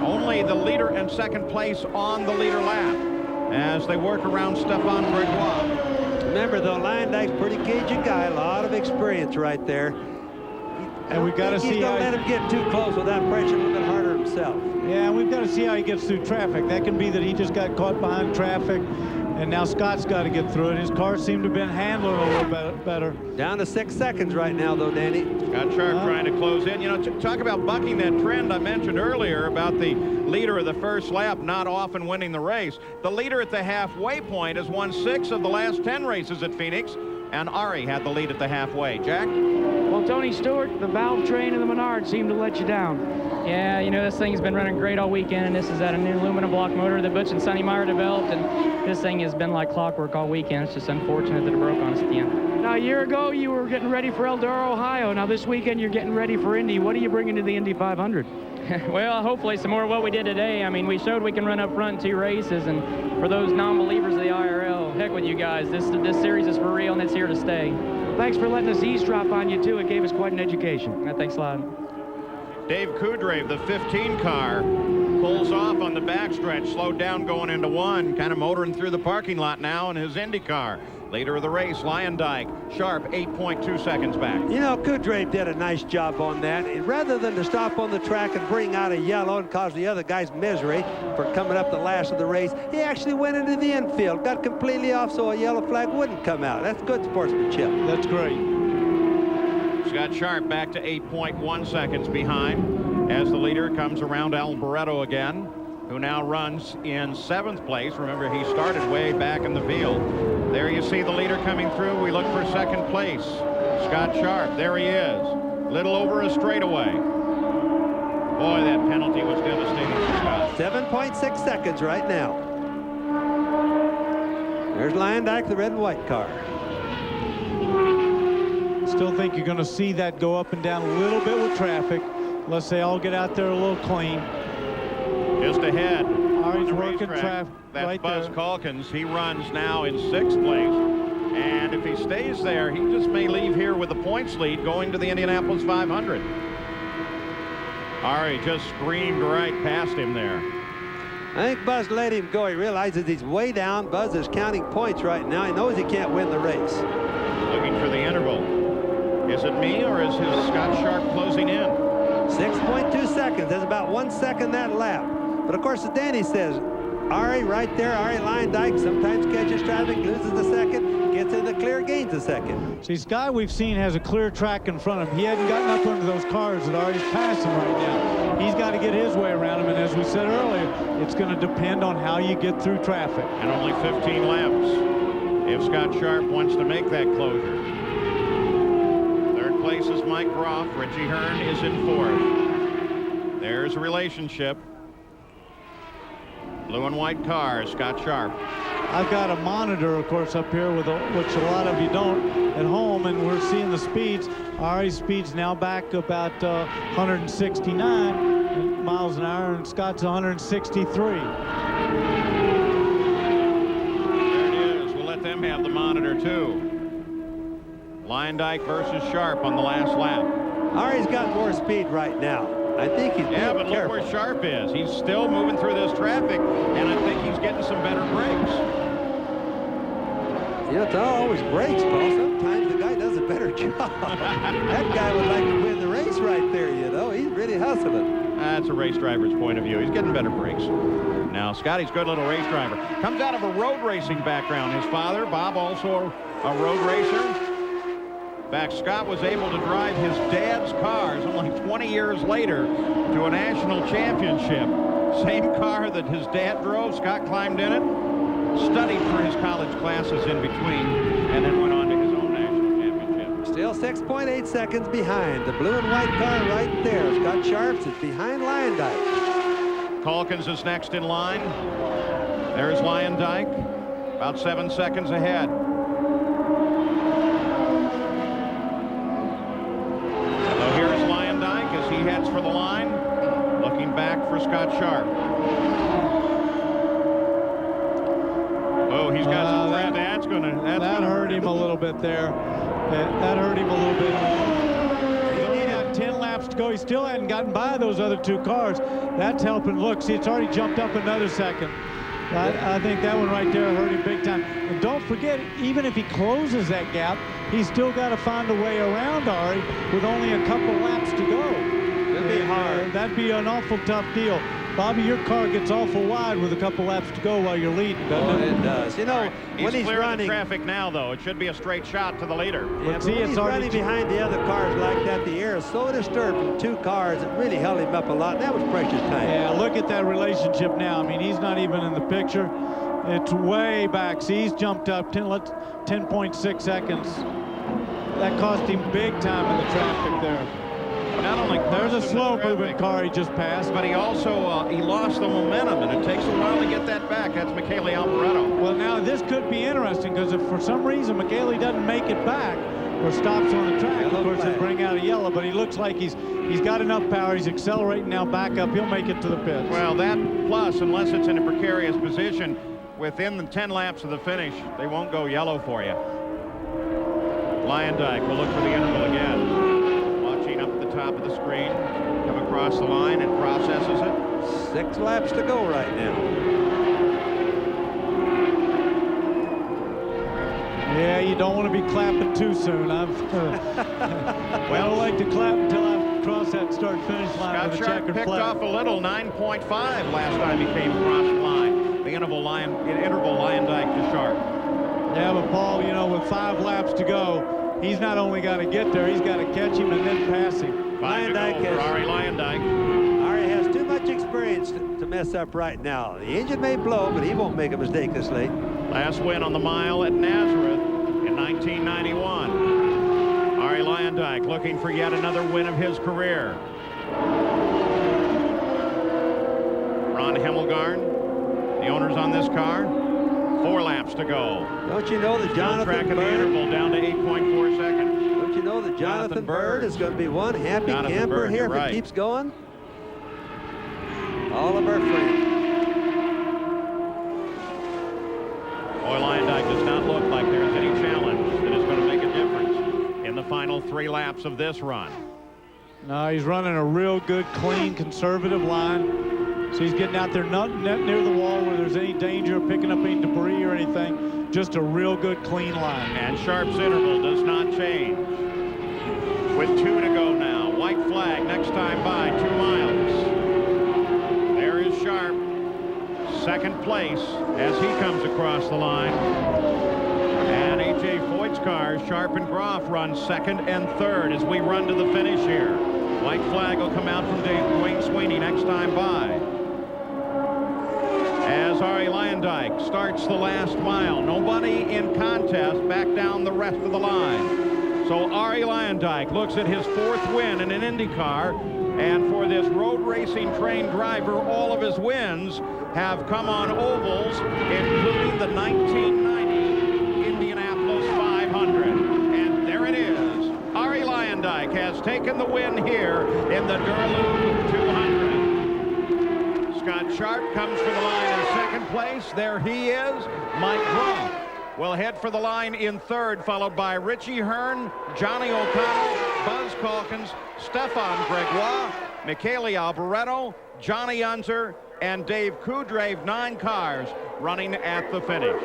Only the leader and second place on the leader lap as they work around Stefan Gregoire. Remember, though, Leyendijk's pretty cagey guy, a lot of experience right there. And we've got to see how... let him get too close without pressure, a little bit harder himself. Yeah, and we've got to see how he gets through traffic. That can be that he just got caught behind traffic, and now Scott's got to get through it. His car seemed to have been handling a little bit better. Down to 6 seconds right now, though, Danny. Scott Sharp trying to close in. You know, talk about bucking that trend I mentioned earlier about the leader of the first lap not often winning the race. The leader at the halfway point has won 6 of the last 10 races at Phoenix, and Ari had the lead at the halfway. Jack? Well, Tony Stewart, the valve train and the Menard seem to let you down. Yeah, you know, this thing's been running great all weekend, and this is at a new aluminum block motor that Butch and Sonny Meyer developed, and this thing has been like clockwork all weekend. It's just unfortunate that it broke on us at the end. Now, a year ago, you were getting ready for Eldora, Ohio. Now, this weekend, you're getting ready for Indy. What are you bringing to the Indy 500? Well, hopefully some more of what we did today. I mean, we showed we can run up front in 2 races, and for those non-believers of the IRL, heck with you guys. This series is for real, and it's here to stay. Thanks for letting us eavesdrop on you, too. It gave us quite an education. Thanks a lot. Dave Kudrave, the 15 car, pulls off on the backstretch, slowed down going into 1, kind of motoring through the parking lot now in his Indy car. Later of the race, Leyendijk, Sharp, 8.2 seconds back. You know, Kudrave did a nice job on that. And rather than to stop on the track and bring out a yellow and cause the other guys misery for coming up the last of the race, he actually went into the infield, got completely off so a yellow flag wouldn't come out. That's good sportsmanship. That's great. Scott Sharp back to 8.1 seconds behind as the leader comes around Alboreto again, who now runs in 7th place. Remember, he started way back in the field. There you see the leader coming through. We look for 2nd place. Scott Sharp, there he is. Little over a straightaway. Boy, that penalty was devastating for Scott. 7.6 seconds right now. There's Leyendijk, the red and white car. Still think you're going to see that go up and down a little bit with traffic, unless they all get out there a little clean. Just ahead. Ari's working traffic. That's right Buzz there. Calkins. He runs now in 6th place. And if he stays there, he just may leave here with the points lead going to the Indianapolis 500. Ari just screamed right past him there. I think Buzz let him go. He realizes he's way down. Buzz is counting points right now. He knows he can't win the race. Looking for the interval. Is it me or is his Scott Sharp closing in? 6.2 seconds. There's about 1 second that lap. But of course, as Danny says, Ari right there, Ari Leyendijk sometimes catches traffic, loses a second, gets in the clear, gains a second. See, Sky, we've seen, has a clear track in front of him. He hadn't gotten up under those cars that are passing right now. He's got to get his way around him, and as we said earlier, it's going to depend on how you get through traffic. And only 15 laps if Scott Sharp wants to make that closure. Third place is Mike Groff. Richie Hearn is in fourth. There's a relationship. Blue and white car, Scott Sharp. I've got a monitor, of course, up here, with which a lot of you don't at home, and we're seeing the speeds. Ari's speed's now back about 169 miles an hour, and Scott's 163. There it is. We'll let them have the monitor, too. Lyondike versus Sharp on the last lap. Ari's got more speed right now. I think he's yeah, but careful. Look where Sharp is. He's still moving through this traffic, and I think he's getting some better brakes. You know, it's not always brakes, Paul. Sometimes the guy does a better job. That guy would like to win the race right there, you know. He's really hustling. That's a race driver's point of view. He's getting better brakes. Now, Scotty's a good little race driver. Comes out of a road racing background. His father, Bob, also a road racer. In fact, Scott was able to drive his dad's cars only 20 years later to a national championship. Same car that his dad drove, Scott climbed in it, studied for his college classes in between, and then went on to his own national championship. Still 6.8 seconds behind. The blue and white car right there. Scott Sharps is behind Lyondike. Calkins is next in line. There's Lyondike, about 7 seconds ahead. He heads for the line, looking back for Scott Sharp. Oh, he's got some red. That hurt him a little bit there. That hurt him a little bit. He's only got 10 laps to go. He still hadn't gotten by those other two cars. That's helping. Look, see, it's already jumped up another second. I think that one right there hurt him big time. And don't forget, even if he closes that gap, he's still got to find a way around Ari with only a couple laps to go. It'd be hard. That'd be an awful tough deal. Bobby, your car gets awful wide with a couple laps to go while you're leading, doesn't it? It does. You know, when he's clearing running the traffic now, though, it should be a straight shot to the leader. Yeah, but when he's running behind the other cars like that, the air is so disturbed from two cars, it really held him up a lot. That was precious time. Yeah, look at that relationship now. I mean, he's not even in the picture. It's way back. See, he's jumped up 10.6 seconds. That cost him big time in the traffic there. Not only there's a slow-moving car he just passed, but he also he lost the momentum, and it takes a while to get that back. That's Michele Alboreto. Well, now this could be interesting because if for some reason Michele doesn't make it back or stops on the track, of course he'll bring out a yellow. But he looks like he's got enough power. He's accelerating now back up. He'll make it to the pits. Well, that plus, unless it's in a precarious position, within the 10 laps of the finish, they won't go yellow for you. Lyondike will look for the interval again. Up at the top of the screen, come across the line and processes it. 6 laps to go right now. Yeah, you don't want to be clapping too soon. Well, I don't like to clap until I cross that start-finish line. Scott with a Sharp checkered picked flag. off a little, 9.5 last time he came across the line. The interval Lyondike to Sharp. Yeah, but Paul, you know, with 5 laps to go, he's not only got to get there, he's got to catch him and then pass him. Ari Lyondike. Ari has too much experience to mess up right now. The engine may blow, but he won't make a mistake this late. Last win on the mile at Nazareth in 1991. Ari Lyondike looking for yet another win of his career. Ron Hemmelgarn, the owners on this car. 4 laps to go. Don't you know that Jonathan Bird, the interval down to 8.4 seconds. Don't you know that Jonathan Bird is going to be one happy camper here if it keeps going? All of our friends. Boy, Lyondike does not look like there's any challenge that is going to make a difference in the final 3 laps of this run. No, he's running a real good, clean, conservative line. So he's getting out there not near the wall where there's any danger of picking up any debris or anything. Just a real good, clean line. And Sharp's interval does not change. With 2 to go now. White flag next time by 2 miles. There is Sharp. Second place as he comes across the line. And he A.J. Foyt's car, Sharp and Groff, run second and third as we run to the finish here. White flag will come out from Dwayne Sweeney next time by. As Ari Lyondike starts the last mile. Nobody in contest back down the rest of the line. So Ari Lyondike looks at his 4th win in an IndyCar. And for this road racing trained driver, all of his wins have come on ovals, including the 1990 Indianapolis 500. And there it is. Ari Lyondike has taken the win here in the Dura Lube 200. Scott Sharp comes for the line in second place. There he is. Mike Groff will head for the line in third, followed by Richie Hearn, Johnny O'Connell, Buzz Calkins, Stefan Gregoire, Michele Alboreto, Johnny Unser, and Dave Kudrave. 9 cars running at the finish.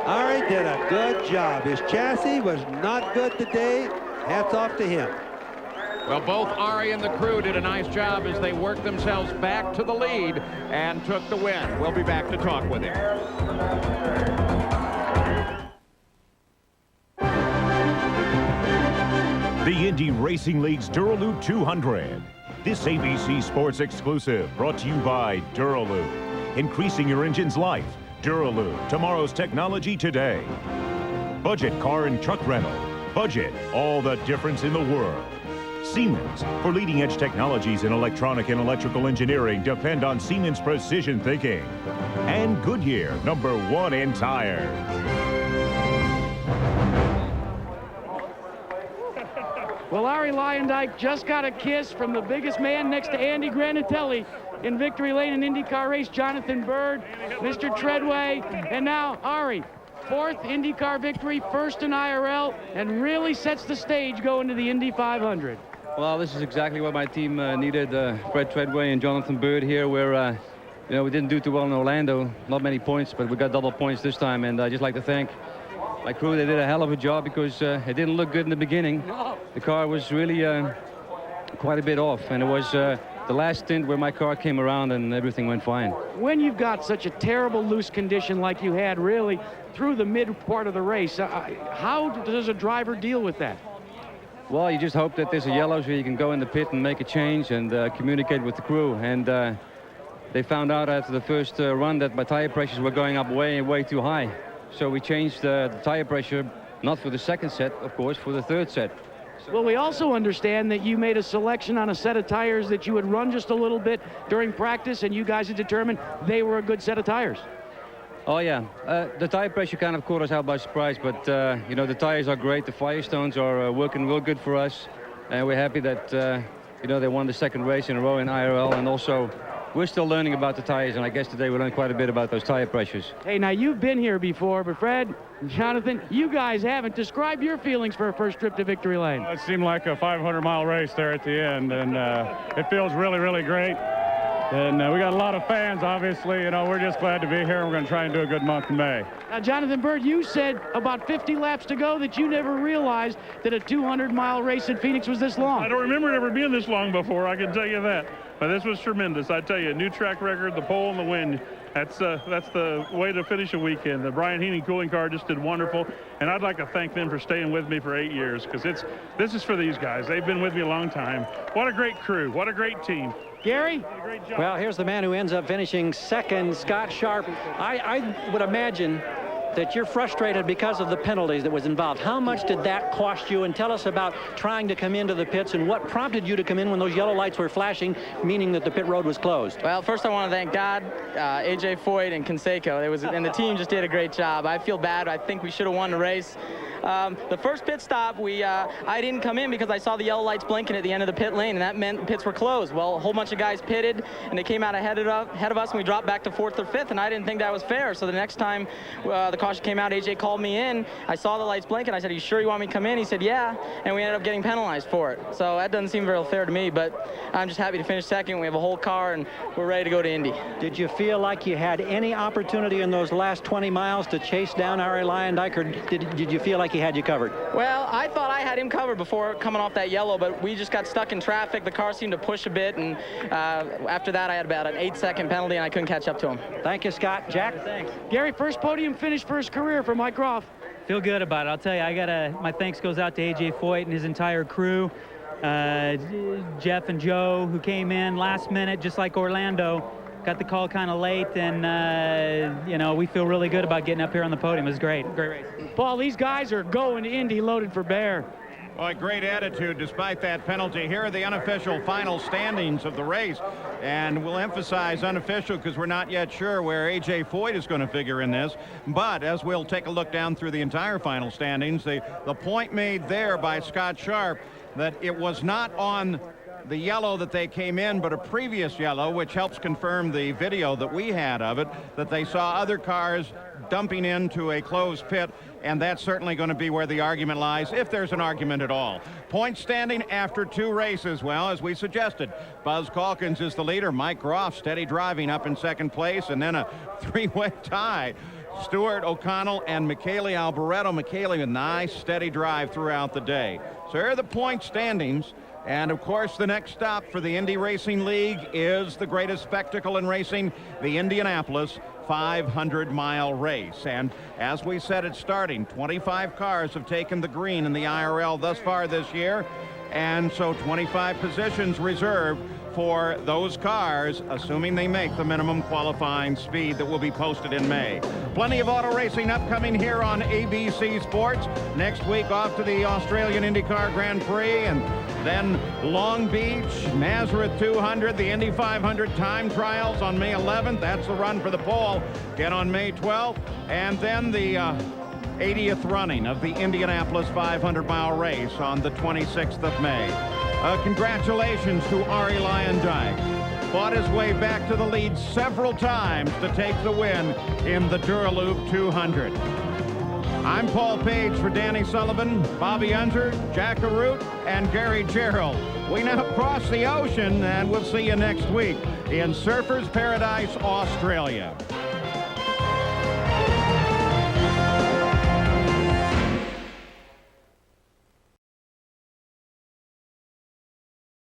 Ari did a good job. His chassis was not good today. Hats off to him. Well, both Ari and the crew did a nice job as they worked themselves back to the lead and took the win. We'll be back to talk with him. The Indy Racing League's Dura Lube 200. This ABC Sports exclusive brought to you by Dura Lube. Increasing your engine's life. Dura Lube, tomorrow's technology today. Budget car and truck rental. Budget, all the difference in the world. Siemens, for leading-edge technologies in electronic and electrical engineering, depend on Siemens precision thinking. And Goodyear, #1 in tires. Well, Ari Lyondike just got a kiss from the biggest man next to Andy Granatelli in victory lane in IndyCar race, Jonathan Bird, Mr. Treadway, and now Ari. 4th IndyCar victory, 1st in IRL, and really sets the stage going to the Indy 500. Well, this is exactly what my team needed. Brett Treadway and Jonathan Bird here, where you know, we didn't do too well in Orlando. Not many points, but we got double points this time. And I'd just like to thank my crew. They did a hell of a job because it didn't look good in the beginning. The car was really quite a bit off, and it was the last stint where my car came around and everything went fine. When you've got such a terrible loose condition like you had really through the mid part of the race, how does a driver deal with that? Well, you just hope that there's a yellow so you can go in the pit and make a change and communicate with the crew. And they found out after the first run that my tire pressures were going up way too high. So we changed the tire pressure, not for the second set, of course, for the third set. Well, we also understand that you made a selection on a set of tires that you would run just a little bit during practice, and you guys had determined they were a good set of tires. Oh, yeah. The tire pressure kind of caught us out by surprise, but, you know, the tires are great. The Firestones are working real good for us, and we're happy that, you know, they won the 2nd race in a row in IRL, and also we're still learning about the tires, and I guess today we learned quite a bit about those tire pressures. Hey, now you've been here before, but Fred, Jonathan, you guys haven't. Describe your feelings for a first trip to victory lane. It seemed like a 500-mile race there at the end, and it feels really great. And we got a lot of fans, obviously. You know, we're just glad to be here. We're going to try and do a good month in May. Now, Jonathan Bird, you said about 50 laps to go that you never realized that a 200-mile race at Phoenix was this long. I don't remember it ever being this long before, I can tell you that. But this was tremendous. I tell you, new track record, the pole and the win. That's the way to finish a weekend. The Brian Heaney cooling car just did wonderful, and I'd like to thank them for staying with me for 8 years, because this is for these guys. They've been with me a long time. What a great crew. What a great team. Gary? Well, here's the man who ends up finishing second, Scott Sharp. I would imagine that you're frustrated because of the penalties that was involved. How much did that cost you? And tell us about trying to come into the pits and what prompted you to come in when those yellow lights were flashing, meaning that the pit road was closed. Well, first I want to thank God, AJ Foyt and Canseco. And the team just did a great job. I feel bad. I think we should have won the race. The first pit stop, I didn't come in because I saw the yellow lights blinking at the end of the pit lane, and that meant the pits were closed. Well, a whole bunch of guys pitted, and they came out ahead of us, and we dropped back to 4th or 5th, and I didn't think that was fair. So the next time the caution came out, AJ called me in. I saw the lights blinking. I said, "Are you sure you want me to come in?" He said, "Yeah," and we ended up getting penalized for it. So that doesn't seem very fair to me, but I'm just happy to finish second. We have a whole car, and we're ready to go to Indy. Did you feel like you had any opportunity in those last 20 miles to chase down Ari Lyondike, or did you feel like like he had you covered. Well, I thought I had him covered before coming off that yellow, but we just got stuck in traffic. The car seemed to push a bit, and after that, I had about an 8-second penalty, and I couldn't catch up to him. Thank you, Scott. Jack? Thanks. Gary, first podium finish for his career for Mike Groff. Feel good about it. I'll tell you, my thanks goes out to A.J. Foyt and his entire crew. Jeff and Joe, who came in last minute, just like Orlando. Got the call kind of late, and, you know, we feel really good about getting up here on the podium. It was great. Great race. Paul, these guys are going to Indy loaded for bear. Boy, great attitude despite that penalty. Here are the unofficial final standings of the race. And we'll emphasize unofficial because we're not yet sure where A.J. Foyt is going to figure in this. But as we'll take a look down through the entire final standings, the point made there by Scott Sharp that it was not on the yellow that they came in, but a previous yellow, which helps confirm the video that we had of it, that they saw other cars dumping into a closed pit, and that's certainly going to be where the argument lies, if there's an argument at all. Point standing after 2 races. Well, as we suggested, Buzz Calkins is the leader. Mike Groff steady driving up in 2nd place, and then a 3-way tie. Stuart O'Connell and Michele Alboreto. Michele, a nice steady drive throughout the day. So here are the point standings. And, of course, the next stop for the Indy Racing League is the greatest spectacle in racing, the Indianapolis 500-mile race. And as we said at starting, 25 cars have taken the green in the IRL thus far this year. And so 25 positions reserved for those cars, assuming they make the minimum qualifying speed that will be posted in May. Plenty of auto racing upcoming here on ABC Sports. Next week off to the Australian IndyCar Grand Prix, and then Long Beach, Nazareth 200, the Indy 500 time trials on May 11th. That's the run for the pole. Again on May 12th. And then the 80th running of the Indianapolis 500-mile race on the 26th of May. Congratulations to Arie Luyendyk. Fought his way back to the lead several times to take the win in the Dura Lube 200. I'm Paul Page for Danny Sullivan, Bobby Unser, Jack Arute, and Gary Gerald. We now cross the ocean, and we'll see you next week in Surfers Paradise, Australia.